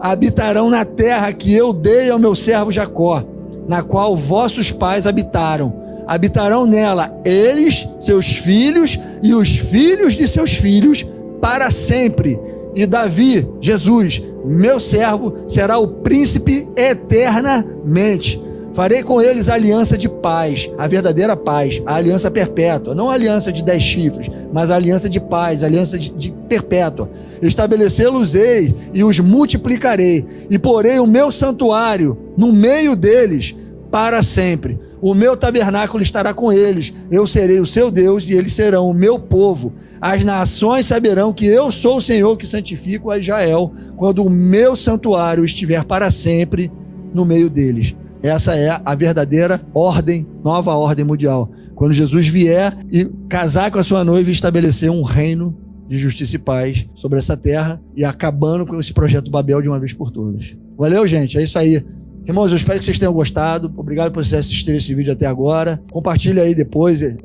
Habitarão na terra que eu dei ao meu servo Jacó, na qual vossos pais habitaram. Habitarão nela eles, seus filhos e os filhos de seus filhos para sempre. E Davi, Jesus, meu servo, será o príncipe eternamente. Farei com eles a aliança de paz, a verdadeira paz, a aliança perpétua, não a aliança de 10 chifres, mas a aliança de paz, a aliança de perpétua. Estabelecê-los-ei e os multiplicarei, e porei o meu santuário no meio deles para sempre. O meu tabernáculo estará com eles, eu serei o seu Deus e eles serão o meu povo. As nações saberão que eu sou o Senhor que santifico a Israel, quando o meu santuário estiver para sempre no meio deles. Essa é a verdadeira ordem, nova ordem mundial. Quando Jesus vier e casar com a sua noiva e estabelecer um reino de justiça e paz sobre essa terra e acabando com esse projeto Babel de uma vez por todas. Valeu, gente? É isso aí. Irmãos, eu espero que vocês tenham gostado. Obrigado por vocês assistirem esse vídeo até agora. Compartilha aí depois e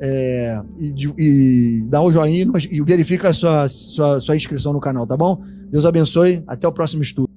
dá um joinha e verifica a sua inscrição no canal, tá bom? Deus abençoe. Até o próximo estudo.